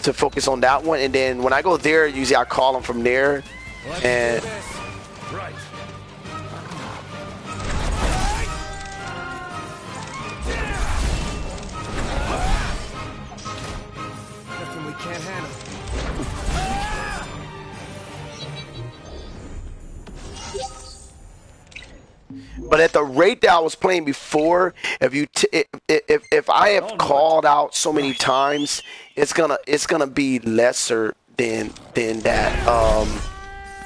to focus on that one. And then when I go there, usually I call them from there. And Right. Nothing we can't handle. but at the rate that I was playing before, if I have called out so many times, it's gonna be lesser than that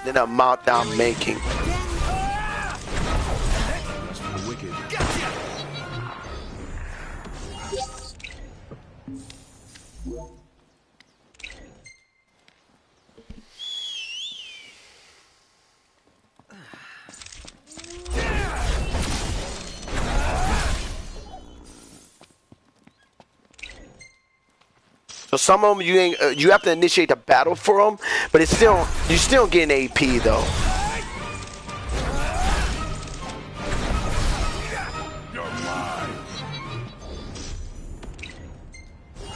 than the amount that I'm making. Wicked. So some of them you have to initiate the battle for them, but it's still you still getting AP though. You're mine.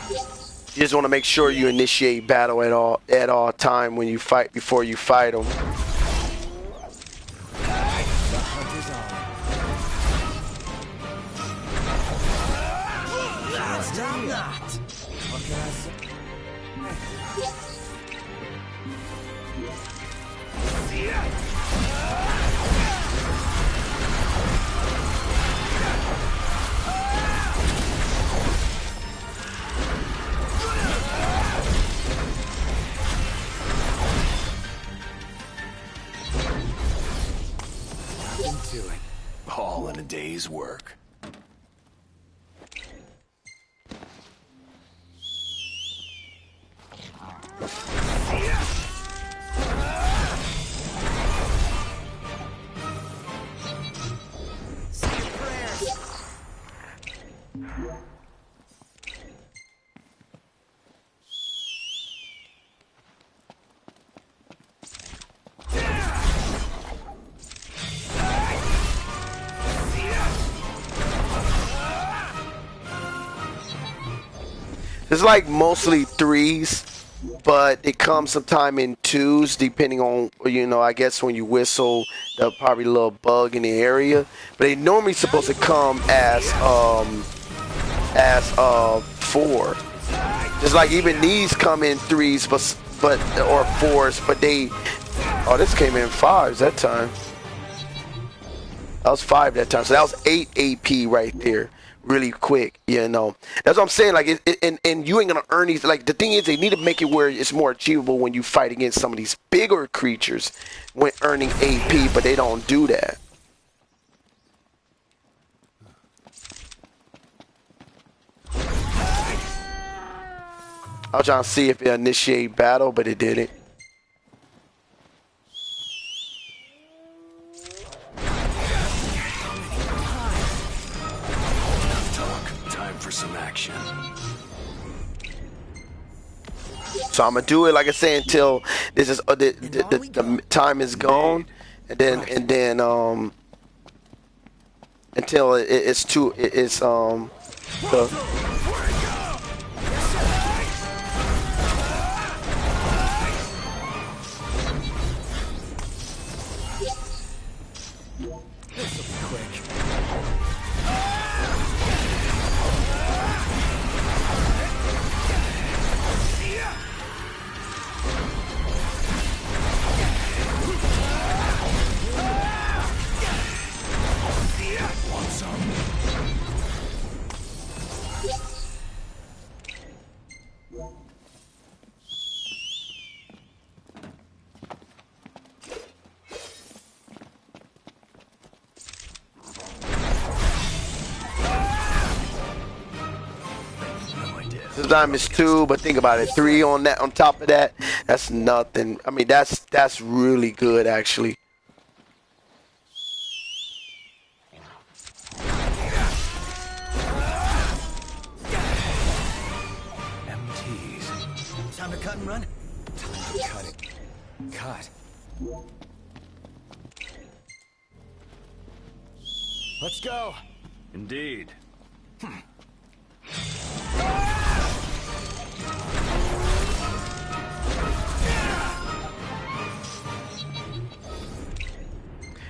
You just want to make sure you initiate battle at all time when you fight before you fight them. All in a day's work. It's like mostly threes, but it comes sometime in twos, depending on, you know, I guess when you whistle, there'll probably a little bug in the area. But they normally supposed to come as four. Just like even these come in threes, but or fours, but they. Oh, this came in fives that time. That was 5 that time. So that was 8 AP right there. Really quick, you know. That's what I'm saying. Like, and you ain't gonna earn these. Like, the thing is, they need to make it where it's more achievable when you fight against some of these bigger creatures when earning AP, but they don't do that. I was trying to see if it initiate battle, but it didn't. Some action. So I'm gonna do it like I say until this is the time is gone, and then until it's the. Time is 2, but think about it, 3 on that. On top of that, that's nothing. I mean, that's really good actually. MTs. Time to cut and run. Time to cut it. Cut. Let's go. Indeed.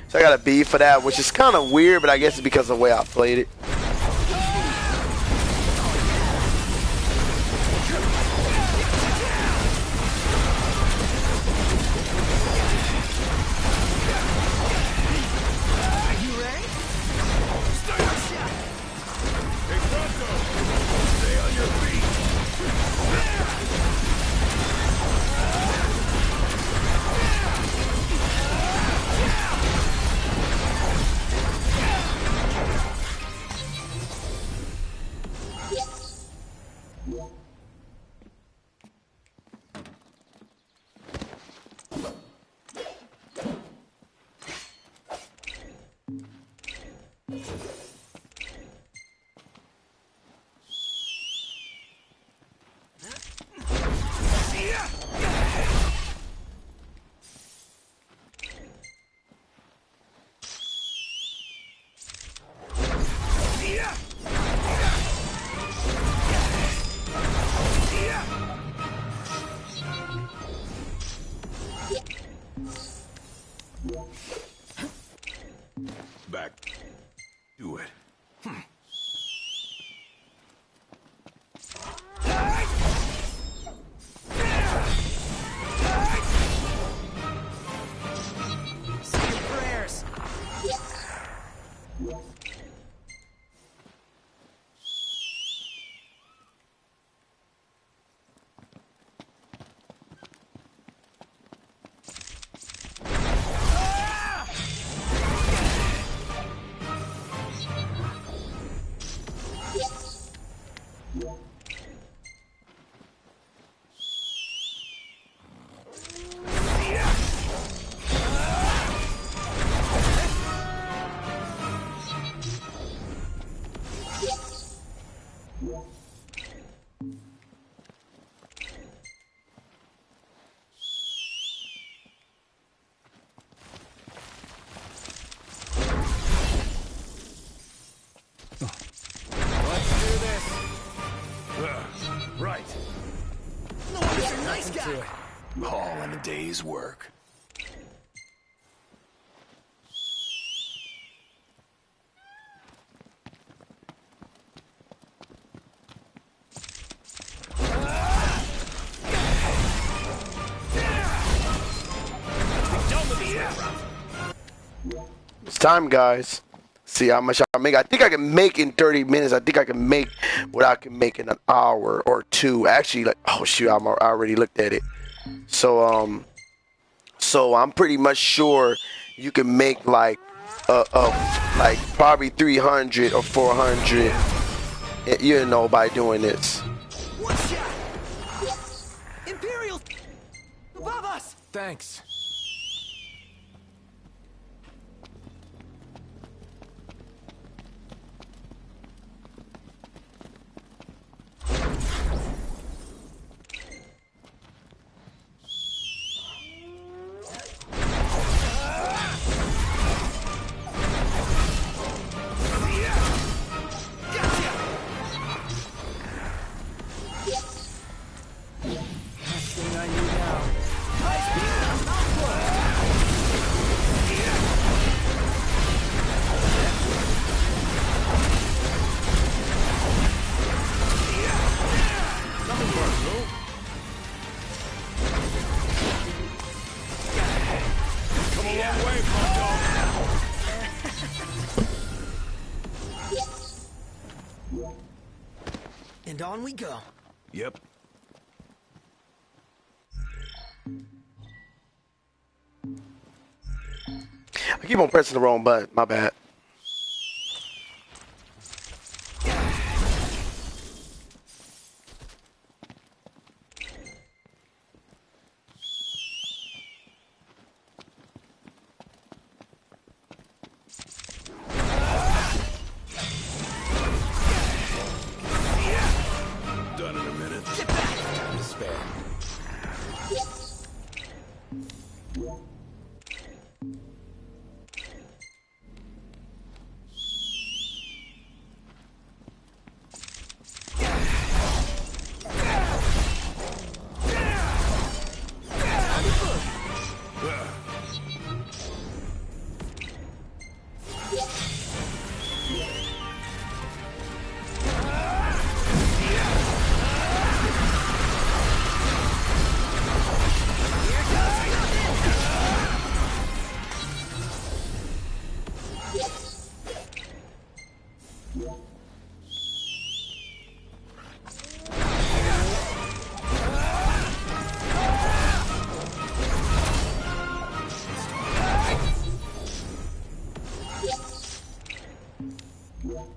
So I got a B for that, which is kind of weird, but I guess it's because of the way I played it. Back. Do it. Say your prayers. Nice guy. All in a day's work. It's time, guys. See how much I make. I think I can make in 30 minutes. I think I can make what I can make in an hour or two. Actually, like, oh shoot, I already looked at it. So I'm pretty much sure you can make like probably 300 or 400, you know, by doing this. One shot. Imperials above us. Thanks. And on we go. Yep. I keep on pressing the wrong button. My bad. Done in a minute. Time to spare.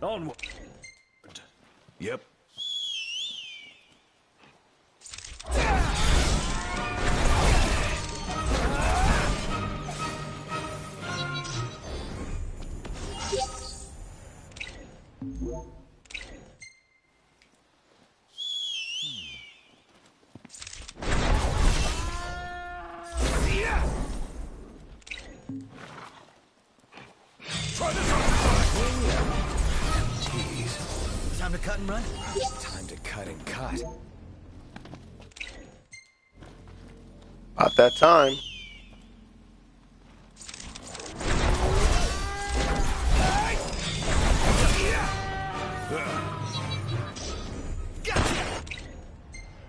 Onward. Yep. Try this on. Jeez. Time to cut and run. Time to cut and cut. About that time.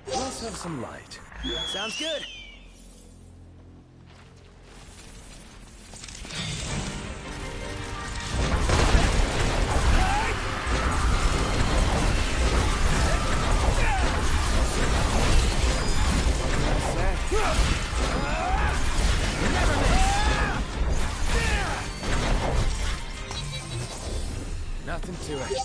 Let's have some light. Sounds good. Nothing to it.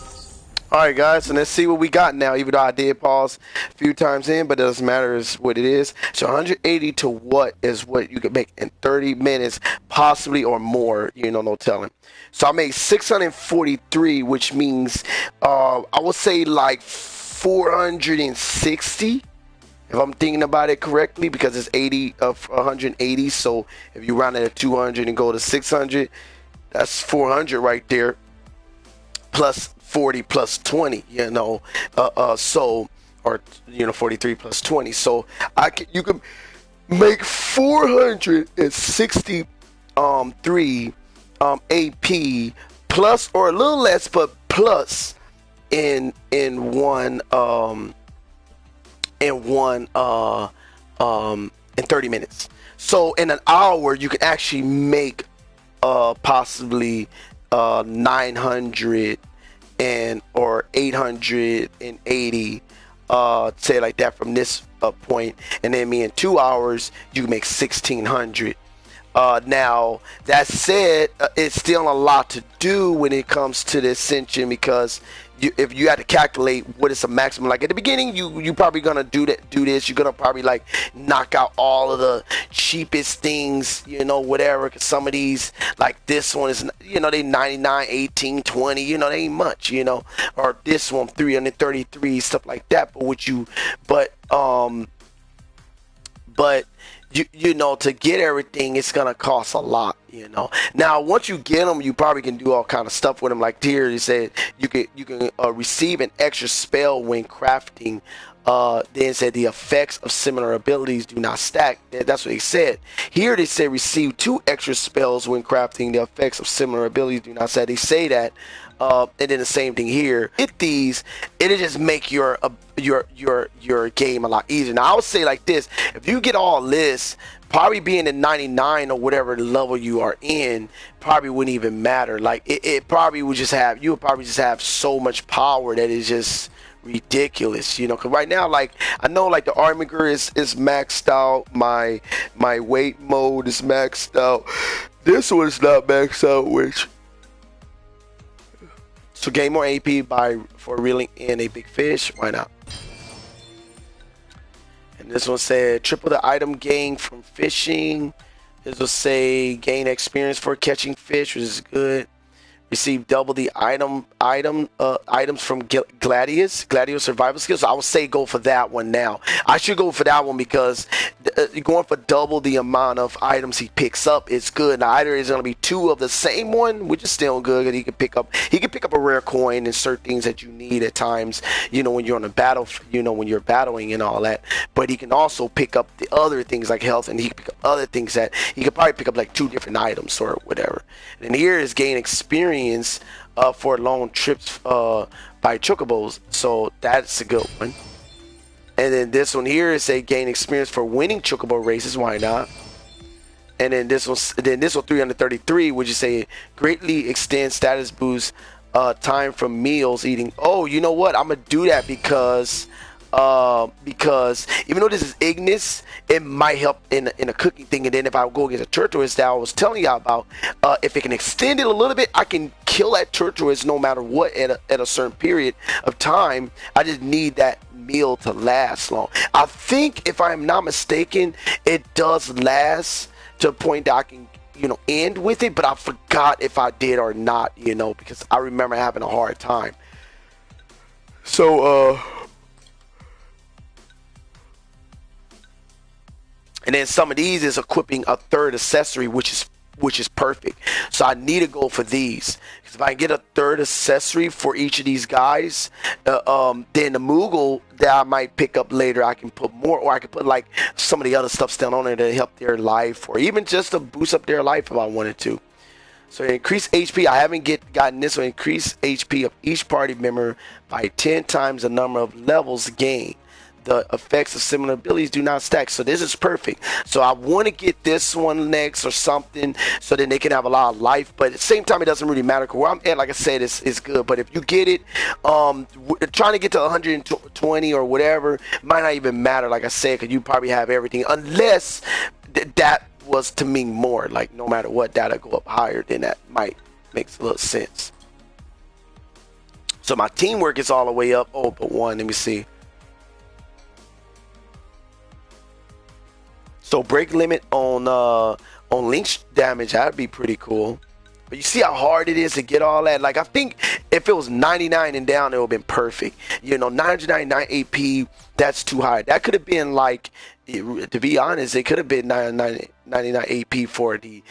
Alright guys, so let's see what we got now, even though I did pause a few times in, but it doesn't matter, is what it is. So 180 to what is what you can make in 30 minutes, possibly, or more, you know, no telling. So I made 643, which means, I would say like 460, if I'm thinking about it correctly, because it's 80 of 180, so if you round it at 200 and go to 600, that's 400 right there. Plus 40 plus 20, you know, so or 43 plus 20. So you can make 463 AP plus or a little less, but plus in one in 30 minutes. So in an hour you can actually make possibly 900 or 880 say like that from this point, and then in 2 hours you can make 1600. Now that said, it's still a lot to do when it comes to the Ascension, because if you had to calculate what is the maximum, like at the beginning you probably gonna do this, you're gonna probably like knock out all of the cheapest things, whatever, because some of these, like this one is, they 99, 18, 20, they ain't much, or this one 333, stuff like that. But to get everything, it's gonna cost a lot. Now once you get them, you probably can do all kind of stuff with them. Like here, you said you can receive an extra spell when crafting. Then said the effects of similar abilities do not stack. That's what they said. Here they say receive 2 extra spells when crafting. The effects of similar abilities do not stack. They say that. And then the same thing here. Hit these, it'll just make your game a lot easier. Now I would say like this: if you get all this, probably being at 99 or whatever level you are in, probably wouldn't even matter. Like it probably would just have, you would probably just have so much power that is just ridiculous, because right now, like I know, like the Armiger is maxed out, my weight mode is maxed out, this one's not maxed out, which so gain more AP for reeling in a big fish. Why not? And this one said triple the item gain from fishing. This will say gain experience for catching fish, which is good. Receive double the items from Gladius survival skills. So I would say go for that one now. I should go for that one because going for double the amount of items he picks up is good. Now either it's going to be 2 of the same one, which is still good, and he can pick up a rare coin and certain things that you need at times, when you're on a battle, when you're battling and all that. But he can also pick up the other things like health, and he can pick up other things that he could probably pick up, like 2 different items or whatever. And here is gain experience for long trips by chocobos, so that's a good one. And then this one here is a gain experience for winning chocobo races. Why not? And then this one 333, which is a greatly extend status boost time from meals eating. Oh, you know what? I'm gonna do that because even though this is Ignis, it might help in a cooking thing. And then if I go against a Turtles that I was telling y'all about, if it can extend it a little bit, I can kill that Turtles no matter what at a certain period of time. I just need that meal to last long. I think, if I'm not mistaken, it does last to a point that I can end with it, but I forgot if I did or not, because I remember having a hard time. So and then some of these is equipping a 3rd accessory, which is perfect. So I need to go for these, because if I get a 3rd accessory for each of these guys, then the Moogle that I might pick up later, I can put more, or I can put like some of the other stuff still on there to help their life, or even just to boost up their life if I wanted to. So increase HP. I haven't gotten this one. Increase HP of each party member by 10 times the number of levels gained. The effects of similar abilities do not stack. So this is perfect. So I want to get this one next or something, so then they can have a lot of life. But at the same time, it doesn't really matter. Where I'm at, like I said, is good. But if you get it, trying to get to 120 or whatever might not even matter. Like I said, because you probably have everything, unless that was to mean more. Like no matter what, that'll go up higher. Then that might makes a little sense. So my teamwork is all the way up. Oh, but 1. Let me see. So break limit on lynch damage, that'd be pretty cool. But you see how hard it is to get all that? Like I think if it was 99 and down, it would have been perfect. 999 AP, that's too high. That could have been like, to be honest, it could have been 99 AP for the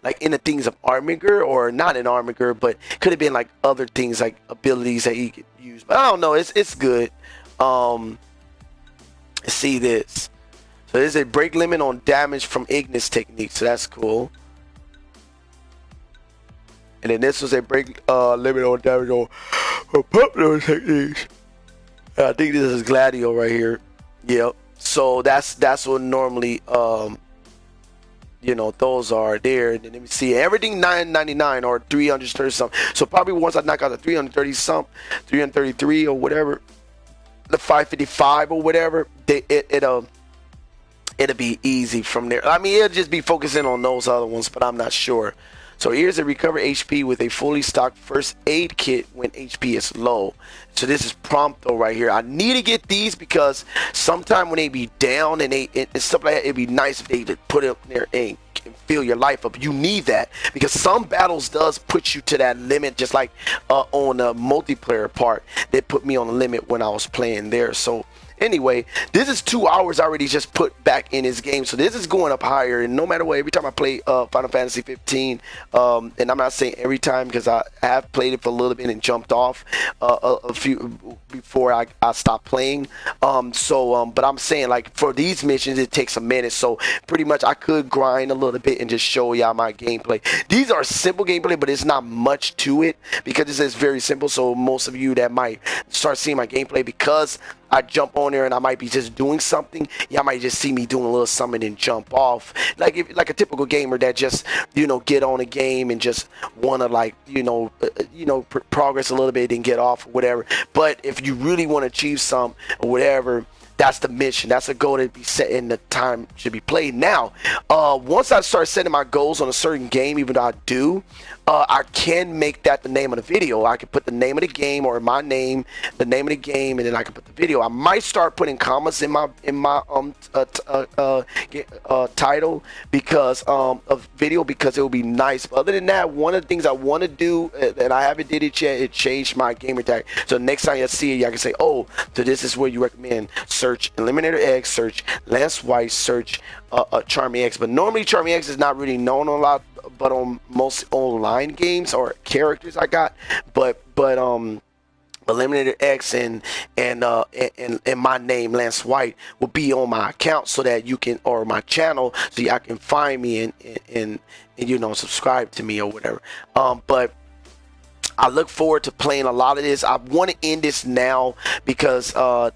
like in the things of Armiger, or not in Armiger, but could have been like other things like abilities that he could use. But I don't know, it's good. See this. So there's a break limit on damage from Ignis technique, so that's cool. And then this was a break limit on damage on popular techniques. I think this is Gladio right here. Yep. So that's what normally you know, those are there. And then let me see, everything 999 or 330 something. So probably once I knock out the 330 something, 333 or whatever, the 555 or whatever, it'll be easy from there. I mean, it'll just be focusing on those other ones, but I'm not sure. So here's a recover HP with a fully stocked first aid kit when HP is low. So this is Prompto right here. I need to get these because sometime when they be down and stuff like that, it'd be nice if they put it up there and fill your life up. You need that because some battles does put you to that limit, just like on the multiplayer part, they put me on the limit when I was playing there. So anyway, this is 2 hours already just put back in this game, so this is going up higher. And no matter what, every time I play Final Fantasy 15, and I'm not saying every time because I have played it for a little bit and jumped off a few before I stopped playing. But I'm saying, like, for these missions, it takes a minute, so pretty much I could grind a little bit and just show y'all my gameplay. These are simple gameplay, but it's not much to it because this is very simple. So most of you that might start seeing my gameplay because I jump on there and I might be just doing something, y'all might just see me doing a little something and jump off, like a typical gamer that just, you know, get on a game and just want to, like, progress a little bit and get off or whatever. But if you really want to achieve something or whatever, that's the mission. That's a goal to be set in the time should be played. Now, once I start setting my goals on a certain game, even though I do, I can make that the name of the video. I can put the name of the game or my name, the name of the game, and then I can put the video. I might start putting commas in my title because of video, because it will be nice. But other than that, one of the things I want to do, and I haven't did it yet, it changed my gamer tag. So next time you see it, y'all can say, oh, so this is where you recommend. Search EliminaterX, search Lance White, search Charmy X. But normally Charmy X is not really known a lot, but on most online games or characters I got. But EliminaterX and my name Lance White will be on my account so that you can, or my channel, so y'all can find me and you know, subscribe to me or whatever. But I look forward to playing a lot of this. I want to end this now because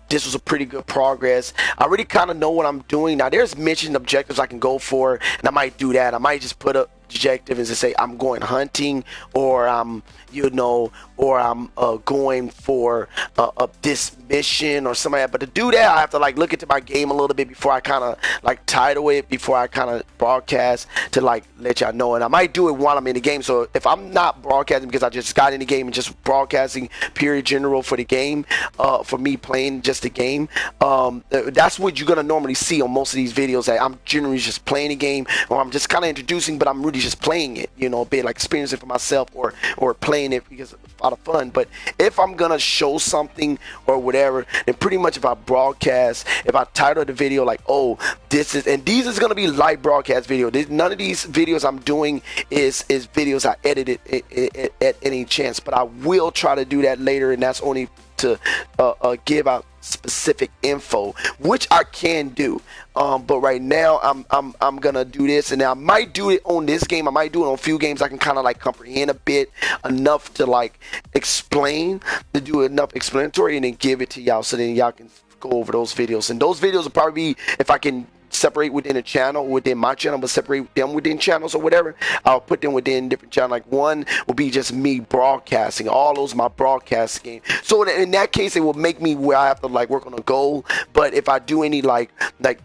this was a pretty good progress. I already kind of know what I'm doing. Now, there's mission objectives I can go for, and I might do that. I might just put up objective and say I'm going hunting, or I'm going for this mission or something like that. But to do that, I have to, like, look into my game a little bit before I kind of, like, title it, before I kind of broadcast to, like, let y'all know. And I might do it while I'm in the game. So if I'm not broadcasting because I just got in the game and just broadcasting period general for the game, for me playing just the game, that's what you're gonna normally see on most of these videos, that I'm generally just playing the game, or I'm just kind of introducing, but I'm really just playing it, you know, a bit like experiencing it for myself, or playing it because out of fun. But if I'm gonna show something or whatever, then pretty much if I broadcast, if I title the video like, oh, this is, and these is gonna be live broadcast video. None of these videos I'm doing is videos I edited at any chance, but I will try to do that later, and that's only to give out specific info, which I can do. But right now I'm gonna do this, and I might do it on this game. I might do it on a few games I can kind of like comprehend a bit enough to like explain, to do enough explanatory, and then give it to y'all so then y'all can go over those videos. And those videos will probably be, if I can separate within a channel, within my channel, but separate them within channels or whatever, I'll put them within different channels. Like one will be just me broadcasting, all those my broadcast game. So in that case, it will make me where I have to like work on a goal. But if I do any like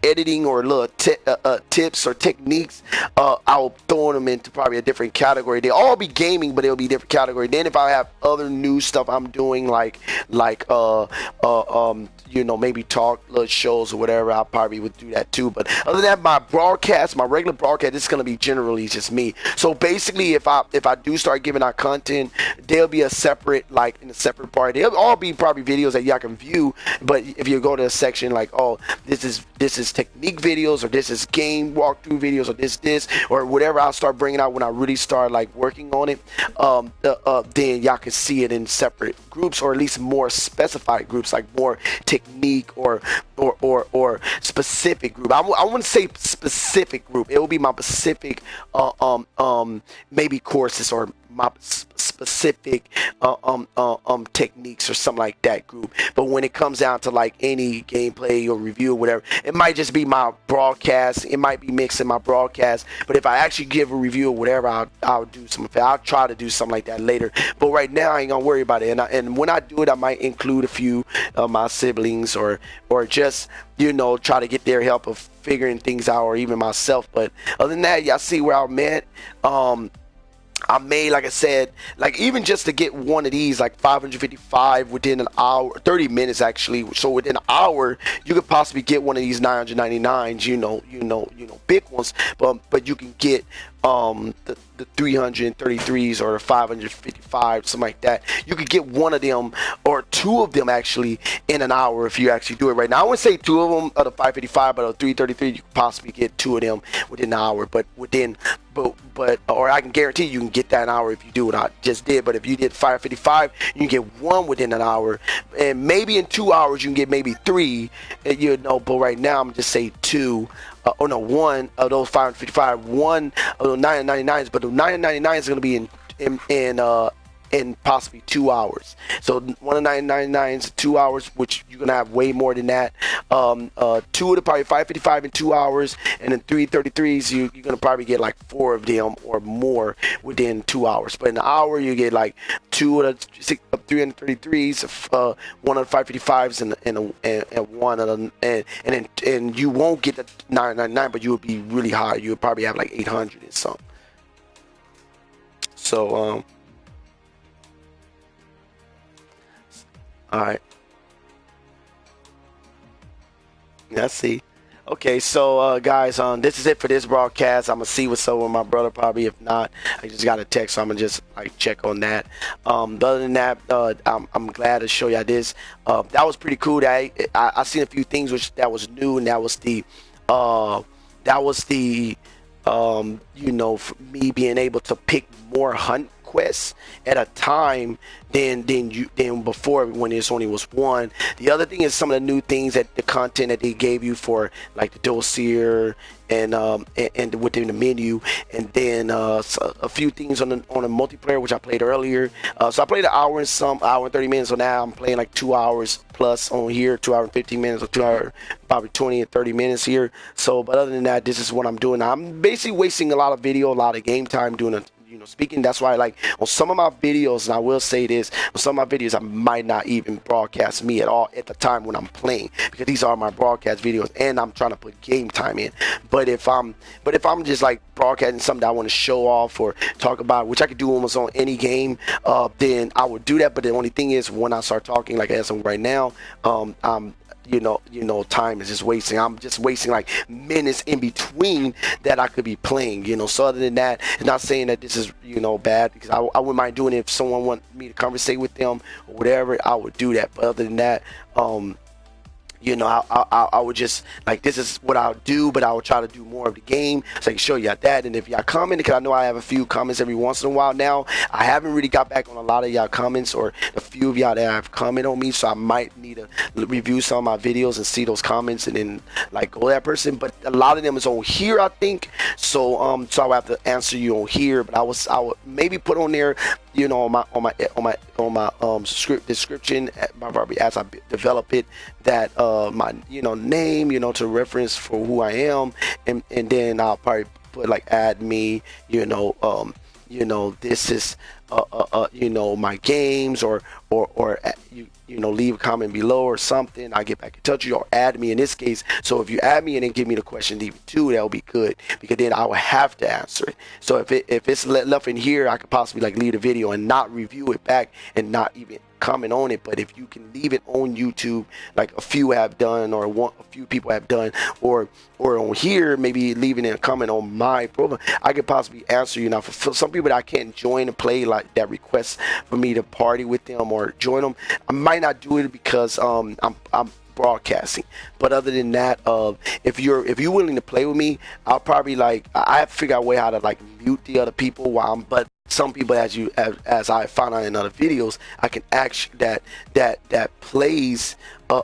editing or little tips or techniques, I'll throw them into probably a different category. They'll all be gaming, but it'll be different category. Then if I have other new stuff I'm doing, like you know, maybe talk little shows or whatever, I probably would do that too. But other than that, my broadcast, my regular broadcast, this is gonna be generally just me. So basically, if I do start giving out content, there'll be a separate, like in a separate part. They'll all be probably videos that y'all can view. But if you go to a section like, oh, this is technique videos, or this is game walkthrough videos, or this or whatever, I'll start bringing out when I really start like working on it. Then y'all can see it in separate groups, or at least more specified groups, like more technique technique or specific group. I wouldn't say specific group. It will be my specific maybe courses or my specific techniques or something like that group. But when it comes down to like any gameplay or review or whatever, it might just be my broadcast. It might be mixing my broadcast. But if I actually give a review or whatever, I'll do something. I'll try to do something like that later. But right now, I ain't gonna worry about it. And when I do it, I might include a few of my siblings or just, you know, try to get their help of figuring things out, or even myself. But other than that, y'all see where I'm at. I made, like I said, like even just to get one of these, like 555 within an hour, 30 minutes actually. So within an hour, you could possibly get one of these 999s, you know, big ones. But you can get the 333s or the 555, something like that. You could get one of them or two of them actually in an hour if you actually do it right now. I wouldn't say two of them of the 555, but the 333 you could possibly get two of them within an hour. But or I can guarantee you can get that an hour if you do what I just did. But if you did 555, you can get one within an hour, and maybe in 2 hours you can get maybe three. You know, but right now I'm just say two. Or no, one of those 555, one of those 999s, but the 999 is going to be in possibly 2 hours. So one of the 999s 2 hours, which you're gonna have way more than that. Two of the probably 555 in 2 hours, and then 333s you're gonna probably get like four of them or more within 2 hours. But in an hour you get like two of the 333s, one of the 555s, and one of the and you won't get the 999, but you will be really high. You would probably have like 800 and something. So all right. Let's see. Okay, so guys, this is it for this broadcast. I'm gonna see what's up with my brother. Probably, if not, I just got a text, so I'm gonna just like check on that. Other than that, I'm glad to show y'all this. That was pretty cool. I seen a few things that was new, and that was the you know, for me being able to pick more hunt quests at a time than before, when it's only was one. The other thing is some of the new things, that the content that they gave you for like the dossier and within the menu, and then a few things on the multiplayer, which I played earlier. So I played an hour and 30 minutes. So now I'm playing like 2 hours plus on here, 2 hours and 15 minutes, or 2 hours probably 20 and 30 minutes here. So, but other than that, this is what I'm doing. I'm basically wasting a lot of video, a lot of game time doing speaking. That's why, like, on some of my videos, and I will say this, on some of my videos I might not even broadcast me at all at the time when I'm playing, because these are my broadcast videos and I'm trying to put game time in. But if I'm just like broadcasting something that I want to show off or talk about, which I could do almost on any game, then I would do that. But the only thing is, when I start talking like as of right now, time is just wasting. I'm just wasting like minutes in between that I could be playing, So other than that, it's not saying that this is, bad, because I wouldn't mind doing it. If someone want me to conversate with them or whatever, I would do that. But other than that, I would just, like, this is what I'll do, but I will try to do more of the game so I can show y'all that. And if y'all comment, because I know I have a few comments every once in a while now, I haven't really got back on a lot of y'all comments, or a few of y'all that have commented on me, so I might need to review some of my videos and see those comments and then like go to that person. But a lot of them is on here, I think, so I will have to answer you on here. But I would maybe put on there, on my script description, probably as I develop it, that my name, to reference for who I am, and then I'll probably put like add me, this is my games, or leave a comment below or something. I get back in touch with you, or add me in this case. So if you add me and then give me the question even too, that'll be good, because then I will have to answer it. So if it's left in here, I could possibly like leave the video and not review it back and not even comment on it. But if you can leave it on YouTube, like a few have done, or a few people have done, or on here, maybe leaving a comment on my profile, I could possibly answer you. Now, for some people that I can't join and play, like that request for me to party with them or join them, I might not do it because I'm broadcasting. But other than that, if you're willing to play with me, I'll probably I have to figure out a way how to like mute the other people while I'm some people, as I found out in other videos, I can actually that plays in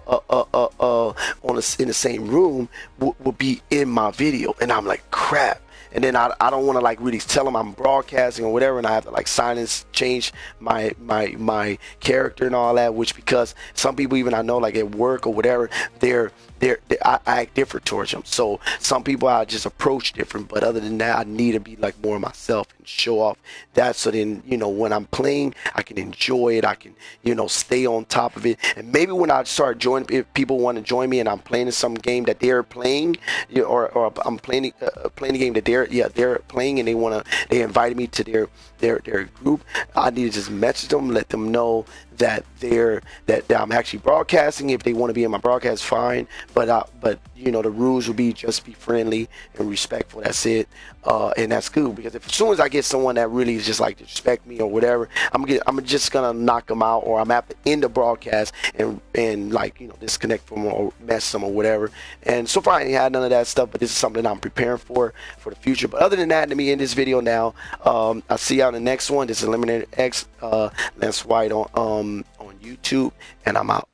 the same room will be in my video, and I'm like, crap. And then I don't want to like really tell them I'm broadcasting or whatever, and I have to like silence, change my character and all that, which, because some people, even I know, like at work or whatever, I act different towards them. So some people I just approach different, but other than that, I need to be like more myself and show off that, so then, you know, when I'm playing, I can enjoy it, I can, you know, stay on top of it. And maybe when I start joining, if people want to join me and I'm playing in some game that they're playing, you know, or I'm playing the game that they're playing, and they invited me to their group, I need to just message them, let them know that I'm actually broadcasting. If they want to be in my broadcast, fine, but you know, the rules will be just be friendly and respectful. That's it, and that's good, because as soon as I get someone that really is just like disrespect me or whatever, I'm just gonna knock them out, or I'm gonna have to end the broadcast and like, you know, disconnect from them or mess them or whatever. And so far I ain't had none of that stuff, but this is something I'm preparing for the future. But other than that, let me end this video now. I'll see y'all in the next one. This is EliminaterX, Lance White on YouTube, and I'm out.